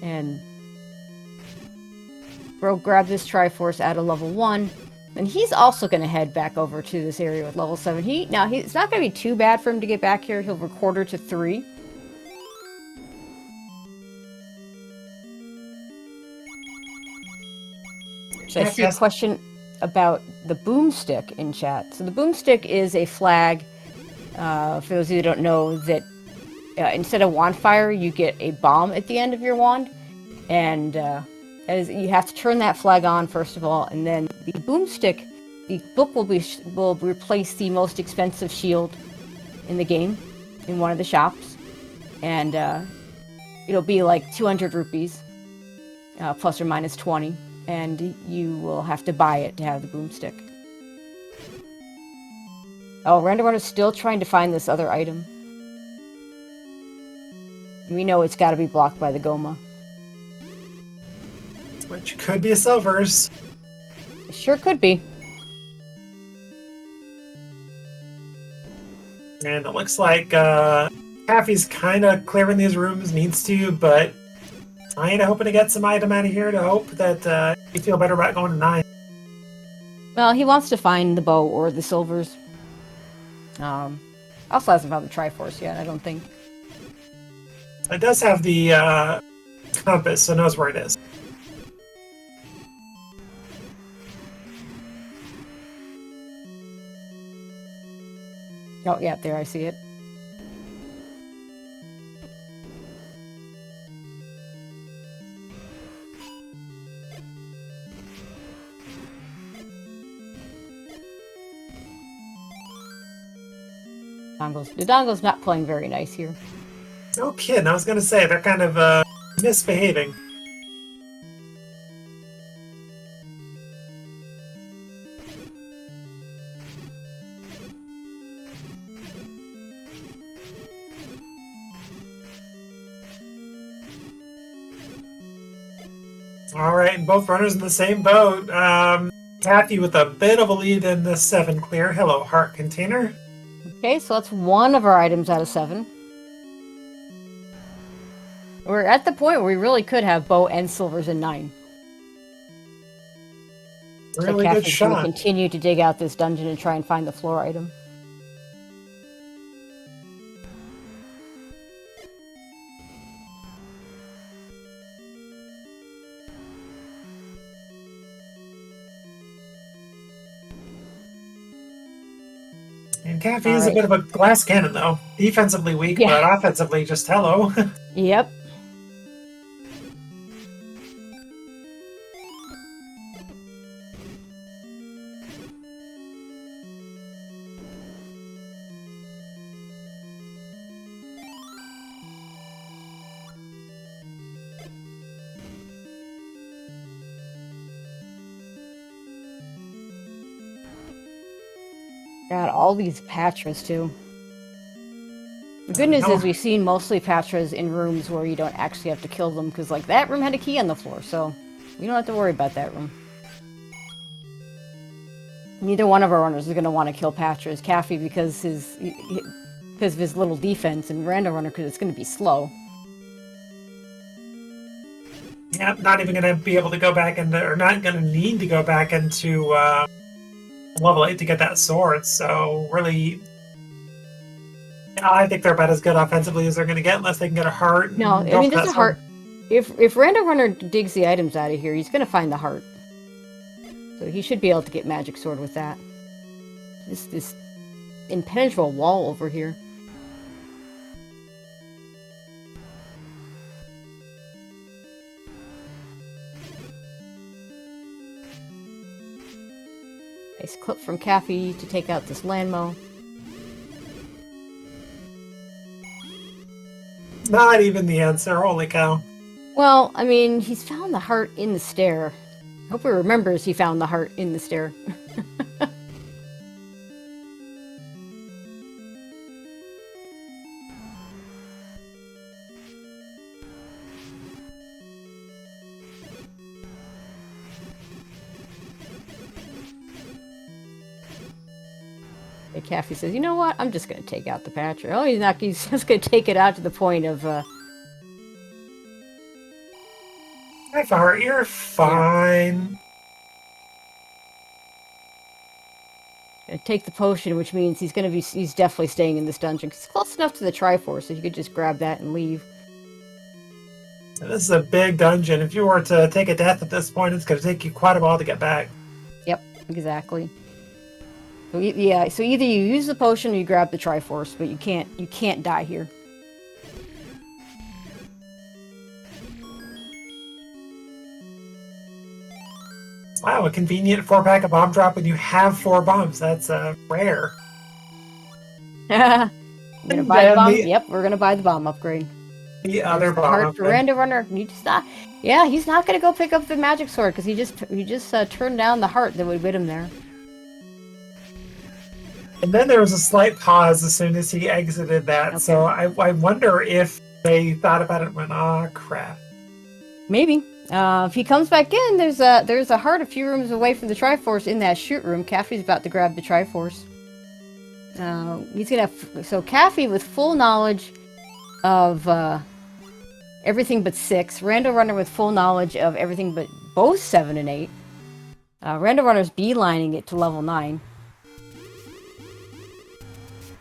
and grab this Triforce out of level 1. And he's also going to head back over to this area with level 7. It's not going to be too bad for him to get back here. He'll recorder to 3. So I see a question about the boomstick in chat. So the boomstick is a flag, for those of you who don't know, that instead of wand fire, you get a bomb at the end of your wand. And you have to turn that flag on, first of all, and then the boomstick, the book will replace the most expensive shield in the game, in one of the shops. And it'll be like 200 rupees, plus or minus 20. And you will have to buy it to have the boomstick. Oh, RandoRunner's still trying to find this other item. We know it's got to be blocked by the Goma. Which could be a Silver's. It sure could be. And it looks like Caffy's kind of clearing these rooms, needs to, but kind of hoping to get some item out of here to hope that you feel better about going to 9. Well, he wants to find the bow or the silvers. Also hasn't found the Triforce yet, I don't think. It does have the compass, so knows where it is. Oh, yeah, there I see it. The dongle's not playing very nice here. No kidding, I was going to say, they're kind of misbehaving. Alright, and both runners in the same boat. Caffy with a bit of a lead in the 7 clear. Hello, heart container. Okay, so that's 1 of our items out of 7. We're at the point where we really could have bow and silvers in 9. Really so good Caffy's shot. Gonna continue to dig out this dungeon and try and find the floor item. And Caffy is a bit of a glass cannon, though. Defensively weak, but offensively just hello. Yep. God, all these Patras, too. The good news is we've seen mostly Patras in rooms where you don't actually have to kill them, because, like, that room had a key on the floor, so we don't have to worry about that room. Neither one of our runners is going to want to kill Patras. Caffey because of his little defense, and RandoRunner because it's going to be slow. Yeah, not even going to be able to go back into, or not going to need to go back into level 8 to get that sword. So really, I think they're about as good offensively as they're going to get, unless they can get a heart. No, I mean there's a heart. If RandoRunner digs the items out of here, he's going to find the heart. So he should be able to get magic sword with that. This impenetrable wall over here. Nice clip from Caffey to take out this landmo. Not even the answer, holy cow. Well, I mean, he's found the heart in the stair. I hope he remembers he found the heart in the stair. Caffey says, you know what? I'm just going to take out the Patra. Oh, he's not. He's just going to take it out to the point of... Hi, Flower. You're fine. Yeah. Take the potion, which means he's definitely staying in this dungeon. Cause it's close enough to the Triforce, so you could just grab that and leave. This is a big dungeon. If you were to take a death at this point, it's going to take you quite a while to get back. Yep, exactly. So, yeah, so either you use the potion or you grab the Triforce, but you can't die here. Wow, a convenient 4-pack of bomb drop when you have 4 bombs. That's rare. You're gonna buy the bomb? Yep, we're gonna buy the bomb upgrade. The other bomb upgrade. For RandoRunner, you just not. Yeah, he's not gonna go pick up the magic sword because he just turned down the heart that would win him there. And then there was a slight pause as soon as he exited that, okay. So I wonder if they thought about it and went, "Ah, crap." Maybe. If he comes back in, there's a heart a few rooms away from the Triforce in that shoot room. Caffey's about to grab the Triforce. He's gonna have, so Caffey with full knowledge of everything but 6. RandoRunner with full knowledge of everything but both 7 and 8. RandoRunner's beelining it to level 9.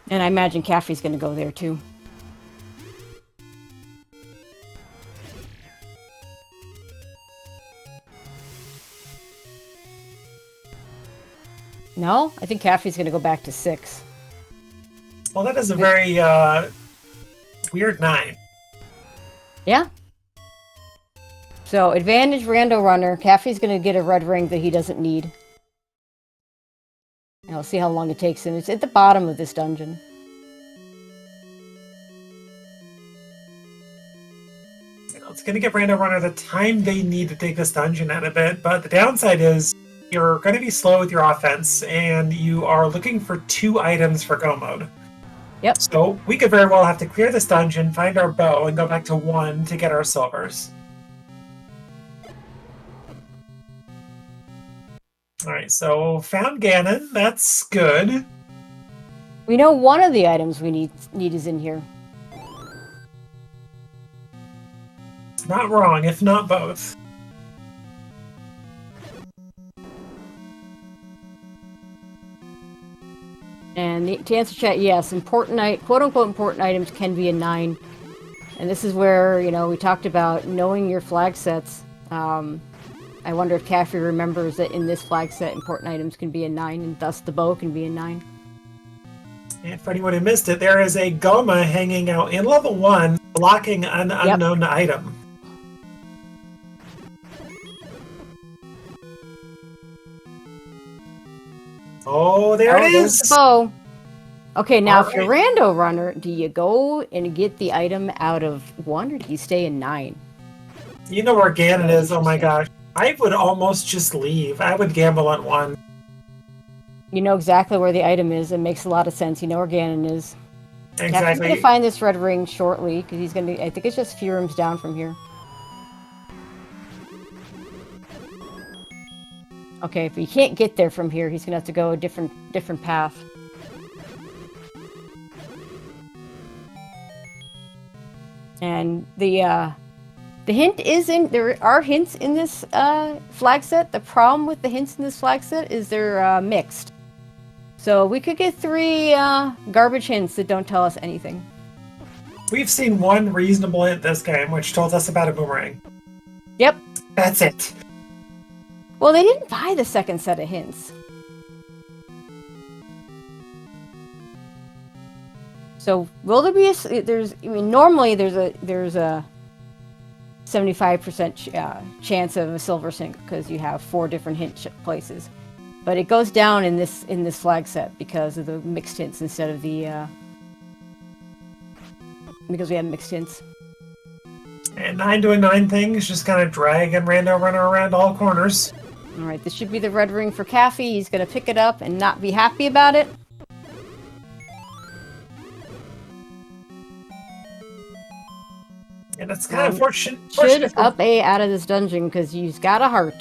And I imagine Caffey's going to go there, too. No? I think Caffey's going to go back to 6. Well, that is a very weird 9. Yeah. So, advantage RandoRunner. Caffey's going to get a red ring that he doesn't need. And we'll see how long it takes him. It's at the bottom of this dungeon. It's going to give RandoRunner the time they need to take this dungeon out a bit, but the downside is you're going to be slow with your offense, and you are looking for 2 items for go mode. Yep. So we could very well have to clear this dungeon, find our bow, and go back to 1 to get our silvers. Alright, so found Ganon. That's good. We know one of the items we need is in here. It's not wrong, if not both. And to answer chat, yes, quote-unquote important items can be a 9. And this is where, we talked about knowing your flag sets. I wonder if Caffey remembers that in this flag set, important items can be a 9, and thus the bow can be a 9. And for anyone who missed it, there is a Goma hanging out in level 1, blocking an unknown item. Oh, there it is! The bow. Okay, now if you're RandoRunner, do you go and get the item out of 1, or do you stay in 9? You know where Ganon is, oh my gosh. I would almost just leave. I would gamble on 1. You know exactly where the item is. It makes a lot of sense. You know where Ganon is. Exactly. He's going to find this red ring shortly, because he's going to... I think it's just a few rooms down from here. Okay, if he can't get there from here, he's gonna have to go a different path. And the hint is there are hints in this flag set. The problem with the hints in this flag set is they're mixed. So we could get 3 garbage hints that don't tell us anything. We've seen one reasonable hint this game, which told us about a boomerang. Yep. That's it. Well, they didn't buy the second set of hints. So will there be normally there's a 75% chance of a silver sync because you have 4 different hint places. But it goes down in this flag set because of the mixed hints instead of the because we have mixed hints. And 9 doing 9 things, just kind of dragging RandoRunner around all corners. All right, this should be the red ring for Caffy. He's going to pick it up and not be happy about it. And it's kind of fortunate. Should up A out of this dungeon because he's got a heart.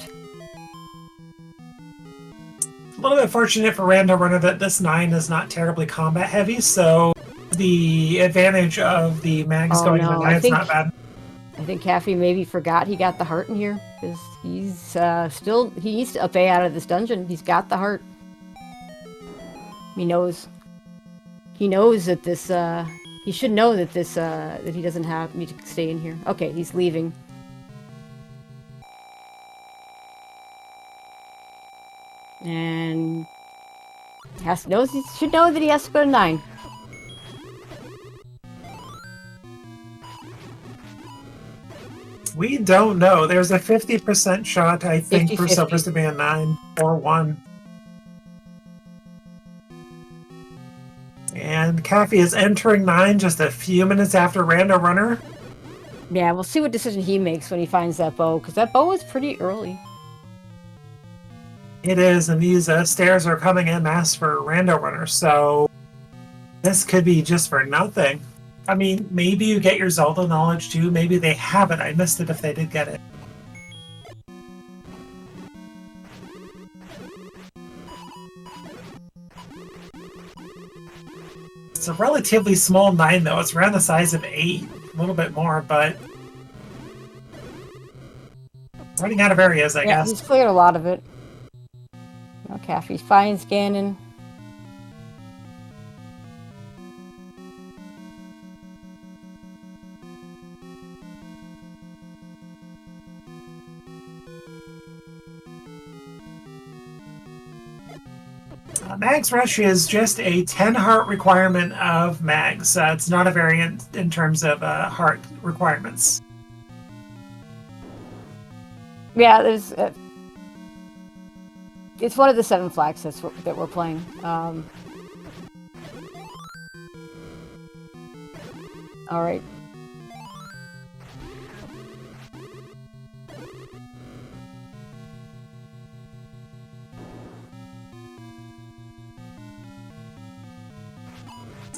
A little bit fortunate for RandoRunner that this 9 is not terribly combat heavy, so the advantage of the mags going into 9 is not bad. I think Caffy maybe forgot he got the heart in here because he's he needs to up A out of this dungeon. He's got the heart. He knows that this he should know that this that he doesn't need to stay in here. Okay, he's leaving. And he should know that he has to go to 9. We don't know. There's a 50% shot, I think, 50-50. for silvers to be a 9 or 1. And Caffy is entering 9 just a few minutes after RandoRunner. Yeah, we'll see what decision he makes when he finds that bow, because that bow is pretty early. It is, and these stairs are coming en masse for RandoRunner, so this could be just for nothing. I mean, maybe you get your Zelda knowledge too. Maybe they have it. I missed it if they did get it. It's a relatively small 9, though. It's around the size of 8. A little bit more, but running out of areas, I guess. He's cleared a lot of it. Now Caffy finds Ganon. Mags Rush is just a 10 heart requirement of Mags. It's not a variant in terms of heart requirements. Yeah, there's. It's one of the 7 flag sets that we're playing. All right.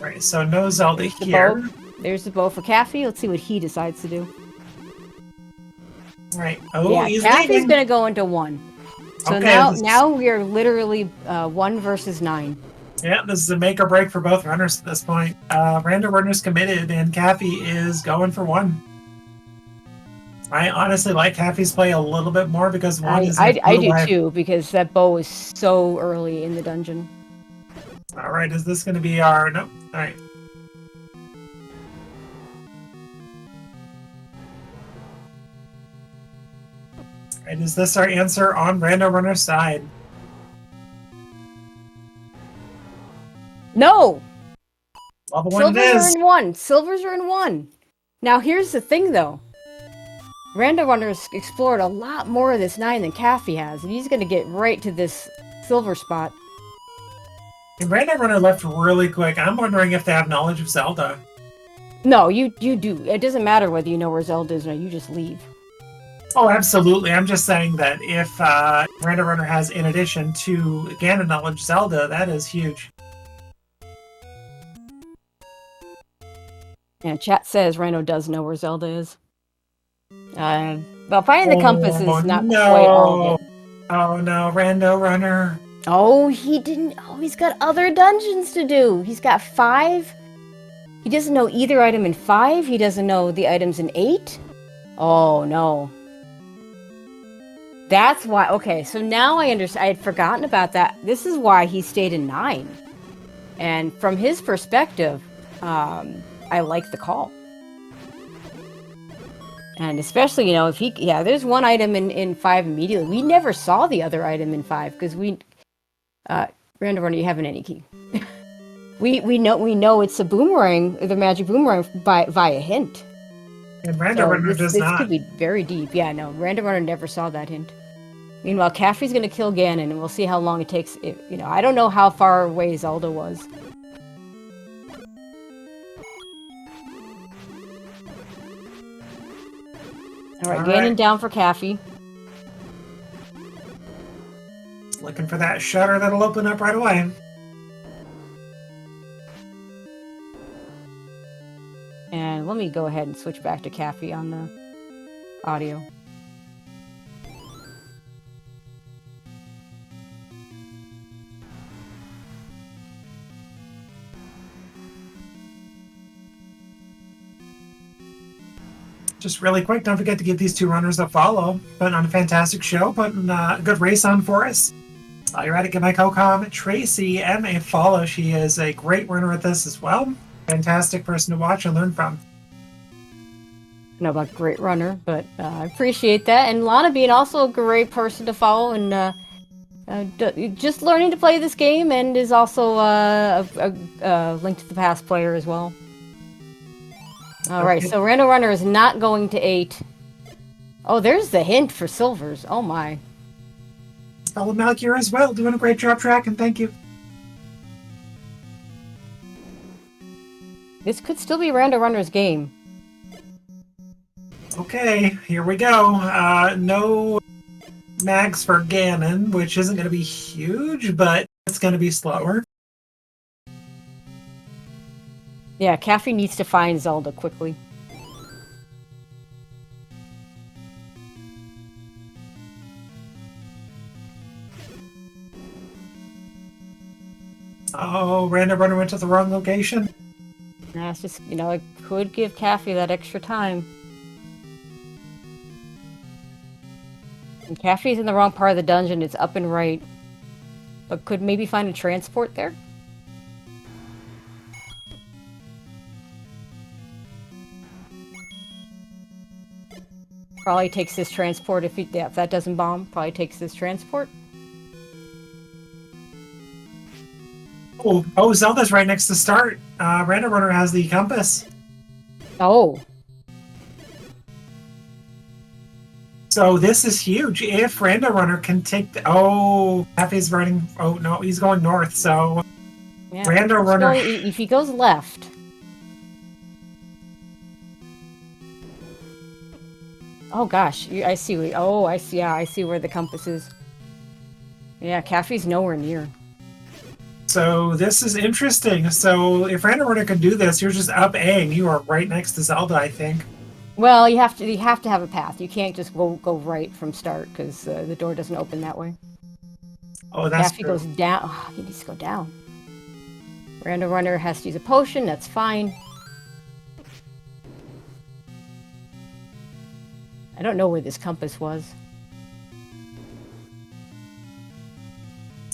Right, so no Zelda here. There's the bow for Caffy. Let's see what he decides to do. Right. Oh, yeah, he's Caffy's leaving. Gonna go into 1. So okay, now we are literally 1 versus 9. Yeah, this is a make or break for both runners at this point. RandoRunner's committed, and Caffy is going for 1. I honestly like Caffy's play a little bit more because 1 is. I do too, because that bow is so early in the dungeon. All right, is this going to be our... No. All right. All right, is this our answer on RandoRunner's side? No! Level 1 it is. Silvers are in 1. Silvers are in 1. Now, here's the thing, though. RandoRunner's explored a lot more of this 9 than Caffy has, and he's going to get right to this silver spot. And RandoRunner left really quick. I'm wondering if they have knowledge of Zelda. No, you do. It doesn't matter whether you know where Zelda is or not. You just leave. Oh, absolutely. I'm just saying that if RandoRunner has, in addition to Ganon knowledge, Zelda, that is huge. Yeah, chat says Rando does know where Zelda is. Well, finding the compass is not quite all of it. Oh no, RandoRunner. Oh, he didn't. Oh, he's got other dungeons to do. He's got 5. He doesn't know either item in 5. He doesn't know the items in 8. Oh, no. That's why. Okay, so now I understand. I had forgotten about that. This is why he stayed in 9. And from his perspective, I like the call. And especially, you know, if he... Yeah, there's one item in 5 immediately. We never saw the other item in 5 because we... RandoRunner, you have an any key. we know it's a boomerang, the magic boomerang, via hint. And RandoRunner does this not. Could be very deep. Yeah, no, RandoRunner never saw that hint. Meanwhile, Caffrey's gonna kill Ganon, and we'll see how long it takes. You know, I don't know how far away Zelda was. All right, Ganon down for Caffey. Looking for that shutter that'll open up right away. And let me go ahead and switch back to Caffey on the audio. Just really quick, don't forget to give these 2 runners a follow. Putting on a fantastic show, putting a good race on for us. While you're at it, give my co-com Tracy M a follow. She is a great runner at this as well. Fantastic person to watch and learn from. I don't know about great runner, but I appreciate that. And Lana being also a great person to follow and just learning to play this game, and is also a Link to the Past player as well. Alright, so RandoRunner is not going to 8. Oh, there's the hint for silvers. Oh my. Fellow Malkier as well, doing a great job tracking, thank you. This could still be RandoRunner's game. Okay, here we go. No mags for Ganon, which isn't going to be huge, but it's going to be slower. Yeah, Caffey needs to find Zelda quickly. Oh, RandoRunner went to the wrong location. That's just, you know, it could give Caffey that extra time. And Caffey's in the wrong part of the dungeon. It's up and right. But could maybe find a transport there? Probably takes this transport if that doesn't bomb. Probably takes this transport. Oh, Zelda's right next to start. RandoRunner has the compass. Oh. So this is huge. If RandoRunner can take the... Oh, Caffey's running... Oh, no, he's going north, so... Yeah, RandoRunner... If he goes left... Oh gosh, I see. Oh, I see. Yeah, I see where the compass is. Yeah, Caffey's nowhere near. So this is interesting. So if RandoRunner can do this, you're just up A, and you are right next to Zelda, I think. Well, you have to have a path. You can't just go right from start because the door doesn't open that way. Oh, that's Caffey goes down. Oh, he needs to go down. RandoRunner has to use a potion. That's fine. I don't know where this compass was.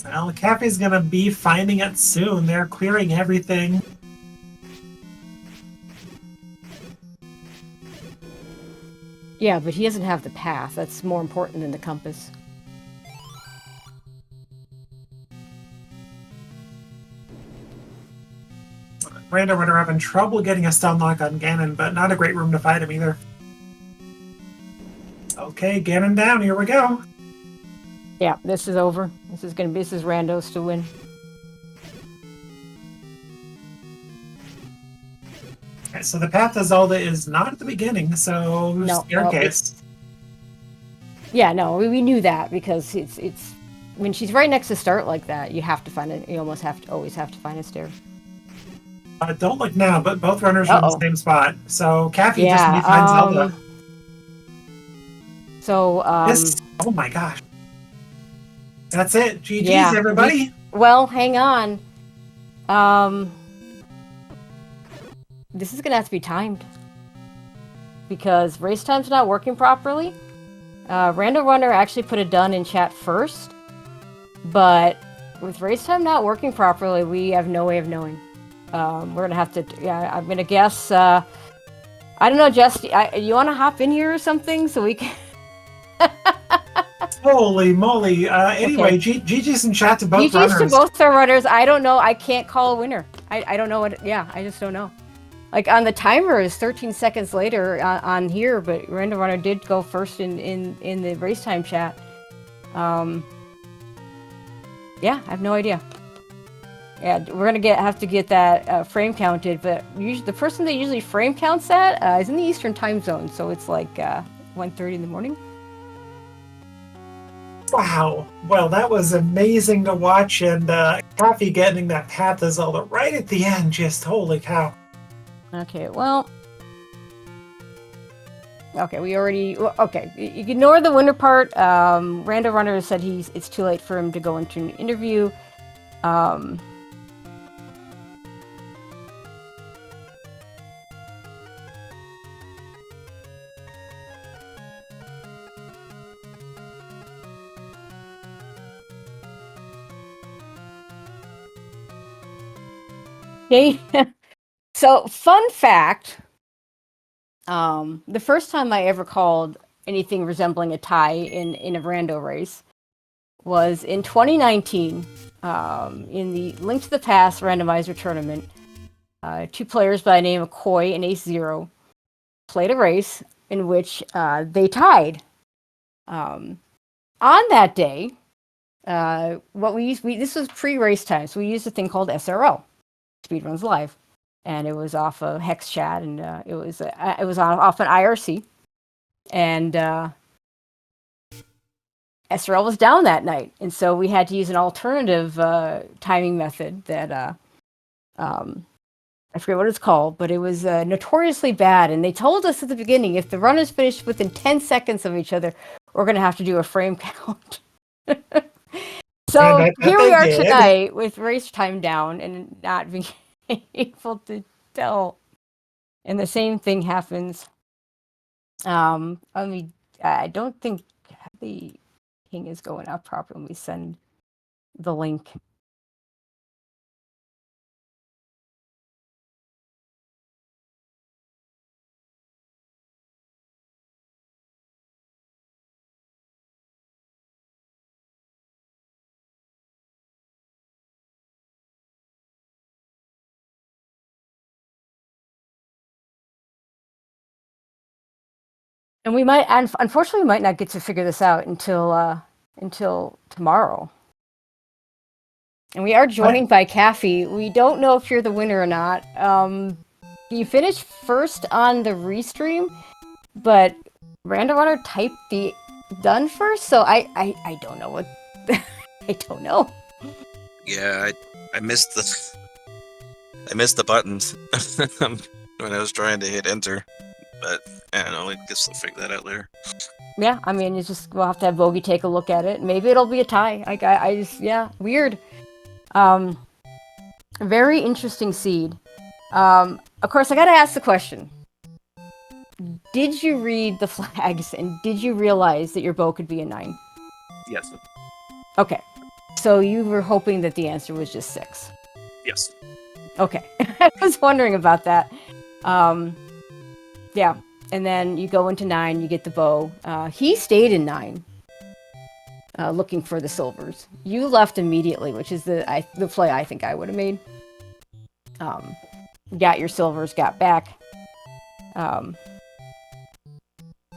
Well, Caffey's gonna be finding it soon. They're clearing everything. Yeah, but he doesn't have the path. That's more important than the compass. RandoRunner having trouble getting a stun lock on Ganon, but not a great room to fight him either. Okay, Ganon down. Here we go. Yeah, this is over. This is Rando's to win. Okay, so the path to Zelda is not at the beginning, so No, staircase. Yeah, no, we knew that because it's when she's right next to start like that, you have to find it. You almost always have to find a stair. Don't look now, but both runners are in the same spot. So Caffey just needs to find Zelda. So oh my gosh. That's it. GG's, Yeah. everybody. Well, hang on. This is gonna have to be timed because race time's not working properly. RandoRunner actually put a done in chat first, but with race time not working properly, we have no way of knowing. We're gonna have to. Yeah, I'm gonna guess. I don't know, Jess. You want to hop in here or something so we can? Holy moly. Anyway, Okay. GG's in chat to both GG's to runners. both our runners. I don't know. I can't call a winner. I don't know what. Yeah, I just don't know. Like on the timer is 13 seconds later on here, but RandoRunner did go first in the race time chat. Yeah, I have no idea. Yeah, we're gonna have to get that frame counted, but usually the person that usually frame counts that is in the Eastern time zone, so it's like 1:30 in the morning. Wow. Well, that was amazing to watch, and Caffy getting that Path of Zelda right at the end, just holy cow. Okay, well... Okay, we already... Okay, you ignore the winner part. RandoRunner said it's too late for him to go into an interview. Okay, so fun fact, the first time I ever called anything resembling a tie in a rando race was in 2019, in the Link to the Past Randomizer tournament. Two players by the name of Koi and Ace Zero played a race in which they tied. On that day, what we used, this was pre-race time, so we used a thing called SRL, Speedruns Live, and it was off of Hex Chat, and it was off an IRC, and SRL was down that night, and so we had to use an alternative timing method that I forget what it's called, but it was notoriously bad, and they told us at the beginning if the runners finished within 10 seconds of each other, we're going to have to do a frame count. So here we are tonight with race time down and not being able to tell. And the same thing happens. I don't think the ping is going out properly when we send the link. And we might, unfortunately, we might not get to figure this out until tomorrow. And we are joined by Caffy. We don't know if you're the winner or not. You finished first on the restream, but RandoRunner typed the done first, so I don't know what I don't know. Yeah, I missed the buttons when I was trying to hit enter, but I don't know. I guess I'll figure that out later. Yeah, I mean, it's just we'll have to have Bogey take a look at it. Maybe it'll be a tie. I just weird. Very interesting seed. Of course, I gotta ask the question. Did you read the flags and did you realize that your bow could be a 9? Yes. Okay. So you were hoping that the answer was just 6? Yes. Okay. I was wondering about that. Yeah. And then you go into 9, you get the bow. He stayed in 9. Looking for the silvers. You left immediately, which is the play I think I would have made. Got your silvers, got back.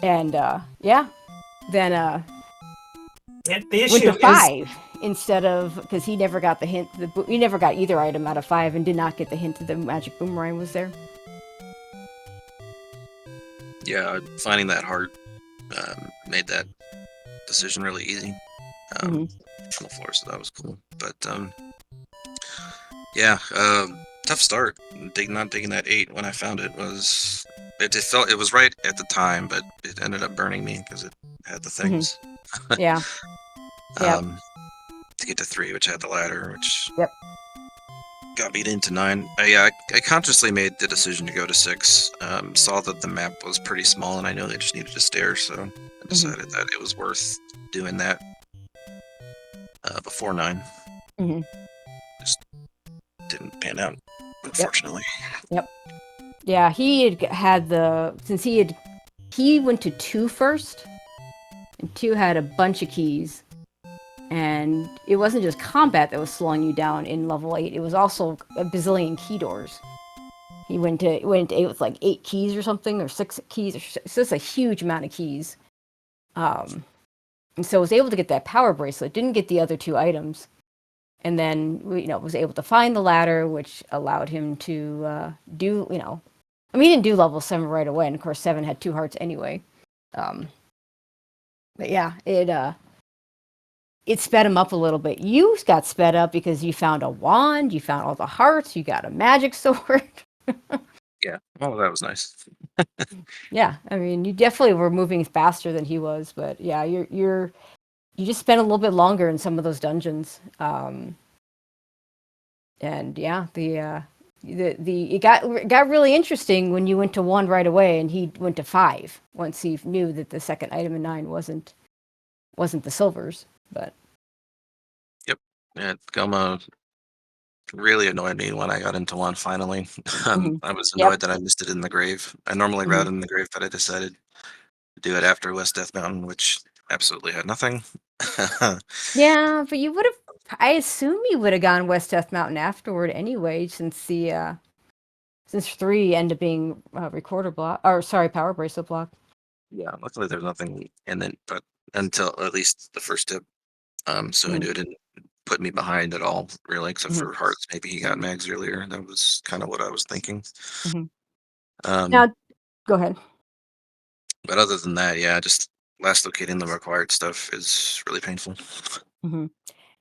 And then the issue went to 5 instead of, because he never got the hint. He never got either item out of 5 and did not get the hint that the magic boomerang was there. Yeah, finding that heart made that decision really easy on the floor, so that was cool. But tough start. Not digging that 8 when I found it was. It was right at the time, but it ended up burning me because it had the things. Yeah. to get to 3, which had the ladder, which Yep. got me into 9. I consciously made the decision to go to 6. Saw that the map was pretty small, and I know they just needed a stair, so I decided that it was worth doing that before 9. Hmm. Just didn't pan out, unfortunately. Yep. Yeah, he had since he went to 2 first, and 2 had a bunch of keys, and it wasn't just combat that was slowing you down in level 8. It was also a bazillion key doors. He went to 8 with like 8 keys or something, or 6 keys. It's just a huge amount of keys. And so was able to get that power bracelet. Didn't get the other 2 items, and then was able to find the ladder, which allowed him to do. I mean, he didn't do level 7 right away, and of course 7 had 2 hearts anyway. But yeah, it sped him up a little bit. You got sped up because you found a wand, you found all the hearts, you got a magic sword. Yeah, well, that was nice. Yeah, I mean, you definitely were moving faster than he was, but yeah, you just spent a little bit longer in some of those dungeons. And yeah, it got really interesting when you went to 1 right away, and he went to 5 once he knew that the second item in 9 wasn't the silvers. But Yep. Yeah, Goma really annoyed me when I got into 1 finally. I was Yep. annoyed that I missed it in the grave. I normally route in the grave, but I decided to do it after West Death Mountain, which absolutely had nothing. Yeah, but you would have. I assume you would have gone West Death Mountain afterward anyway, since 3 ended up being recorder block, or sorry, power bracelet block. Yeah, luckily there's nothing in it, but until at least the first tip. So I knew it didn't put me behind at all, really, except for hearts. Maybe he got mags earlier. That was kind of what I was thinking. Um, Now, go ahead. but other than that, yeah, just last locating the required stuff is really painful.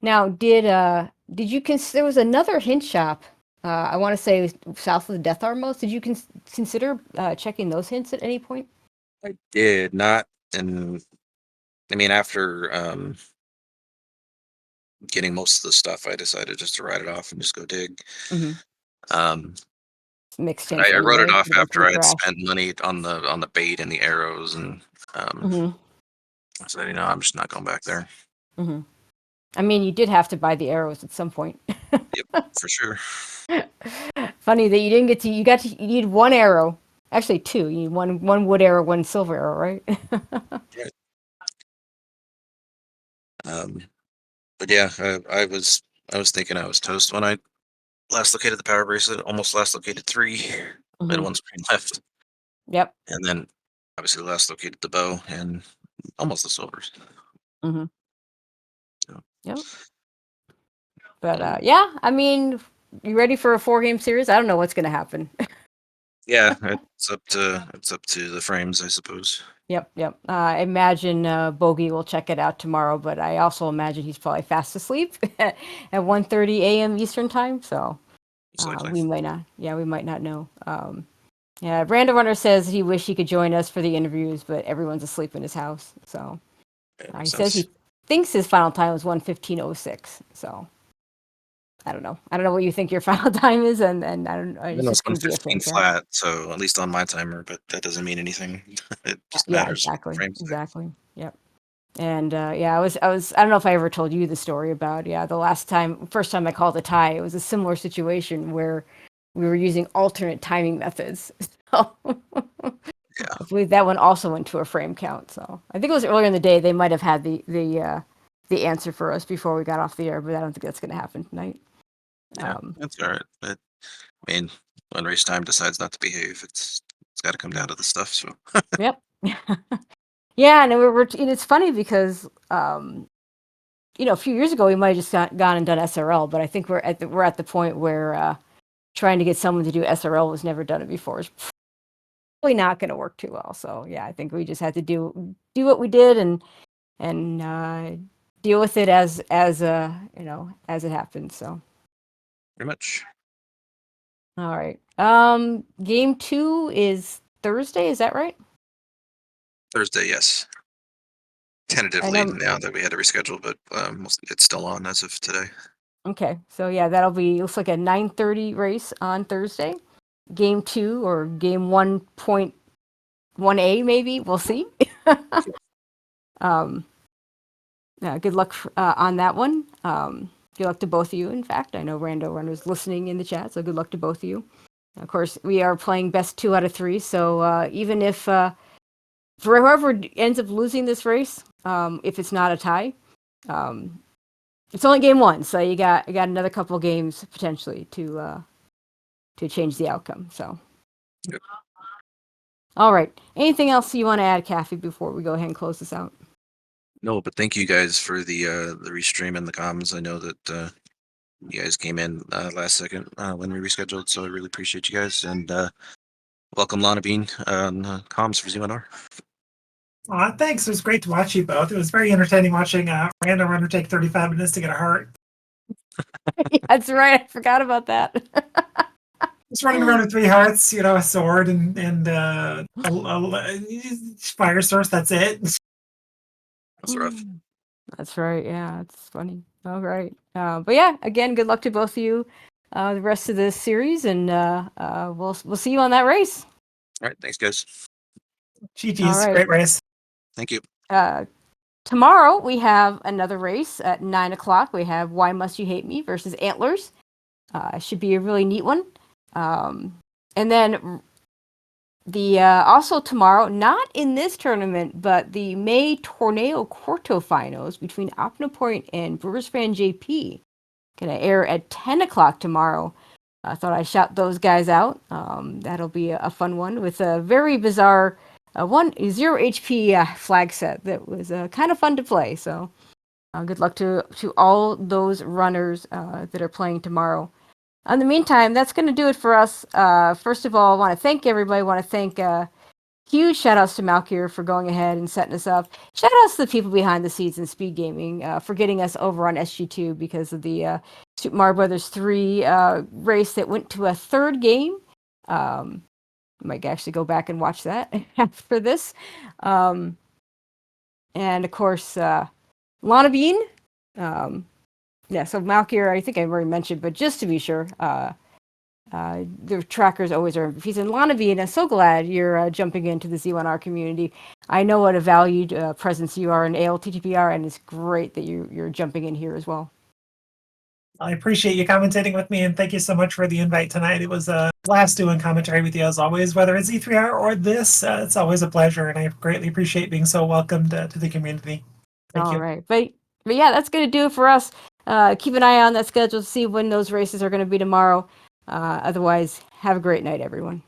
Now, did you there was another hint shop? I want to say it was south of the Death Armos. Did you consider checking those hints at any point? I did not, and I mean after getting most of the stuff, I decided just to write it off and just go dig. Um, Makes but sense I wrote it anyway. off You don't after do I had trash. spent money on the bait and the arrows, and I said, I'm just not going back there. I mean, you did have to buy the arrows at some point. Yep, for sure. Funny that you didn't get to. You need 1 arrow. Actually, 2. You need one wood arrow, 1 silver arrow, right? Right. But yeah, I was thinking I was toast when I last located the power bracelet. Almost last located 3. I had 1 screen left, Yep. and then obviously last located the bow and almost the silvers. So, Yep. But yeah, I mean, you ready for a 4-game series? I don't know what's going to happen. yeah, it's up to the frames, I suppose. Yep. I imagine Bogey will check it out tomorrow, but I also imagine he's probably fast asleep at 1:30 a.m. Eastern time. So we might not. Yeah, we might not know. Yeah, RandoRunner says he wish he could join us for the interviews, but everyone's asleep in his house. So he says he thinks his final time was 1:15:06. So I don't know. I don't know what you think your final time is, and I don't. It's It's just going to be a 115 frame count. flat, so at least on my timer, but that doesn't mean anything. It just Yeah, matters frames. exactly. Yep. And yeah, I don't know if I ever told you the story about the first time I called a tie. It was a similar situation where we were using alternate timing methods. So Yeah. I believe that one also went to a frame count. So I think it was earlier in the day. They might have had the answer for us before we got off the air, but I don't think that's going to happen tonight. Yeah, that's all right. But I mean, when race time decides not to behave, it's got to come down to the stuff. So Yep. Yeah, and and it's funny because a few years ago we might have just gone and done SRL, but I think we're at the point where trying to get someone to do SRL was never done it before. It's probably not going to work too well. So yeah, I think we just had to do what we did and deal with it as it happens. So pretty much. all right. Game 2 is Thursday. Is that right? Thursday, yes. tentatively now that we had to reschedule, but it's still on as of today. Okay, so yeah, that'll be, looks like a 9:30 race on Thursday. Game 2 or game 1.1A maybe, we'll see. Good luck on that one. Good luck to both of you, in fact. I know RandoRunner's listening in the chat, so good luck to both of you. Of course, we are playing best 2 out of 3, so even if for whoever ends up losing this race, if it's not a tie, it's only game 1, so you got another couple games potentially to change the outcome. So, Yep. All right. Anything else you want to add, Caffy, before we go ahead and close this out? No, but thank you guys for the restream and the comms. I know that you guys came in last second when we rescheduled, so I really appreciate you guys, and welcome Lana Bean on comms for Z1R. Thanks. It was great to watch you both. It was very entertaining watching RandoRunner take 35 minutes to get a heart. That's right. I forgot about that. Just running around with 3 hearts, a sword and a fire source. That's it. That's rough. That's right. Yeah, it's funny. All right. But yeah, again, good luck to both of you the rest of this series, and we'll see you on that race. All right. Thanks, guys. GG's. Great race. Thank you. Tomorrow we have another race at 9:00. We have Why Must You Hate Me versus Antlers. Should be a really neat one. And then the also tomorrow, not in this tournament, but the May Torneo quarterfinals between Opna Point and Brewers Fan JP gonna air at 10:00 tomorrow. I thought I'd shout those guys out. That'll be a fun one with a very bizarre 0 HP flag set that was kind of fun to play. So good luck to all those runners that are playing tomorrow. In the meantime, that's going to do it for us. First of all, I want to thank everybody. I want to thank huge shout outs to Malkier for going ahead and setting us up. Shout outs to the people behind the scenes in SpeedGaming for getting us over on SG2 because of the Super Mario Brothers 3 race that went to a 3rd game. I might actually go back and watch that after this. And of course, Lana Bean. Yeah, so Malkier, I think I already mentioned, but just to be sure, the trackers always are MVPs. And Lana Bean, I'm so glad you're jumping into the Z1R community. I know what a valued presence you are in ALTTPR, and it's great that you're jumping in here as well. I appreciate you commentating with me, and thank you so much for the invite tonight. It was a blast doing commentary with you as always, whether it's Z3R or this. It's always a pleasure, and I greatly appreciate being so welcomed to the community. Thank you. All right, but yeah, that's going to do it for us. Keep an eye on that schedule to see when those races are going to be tomorrow. Otherwise, have a great night, everyone.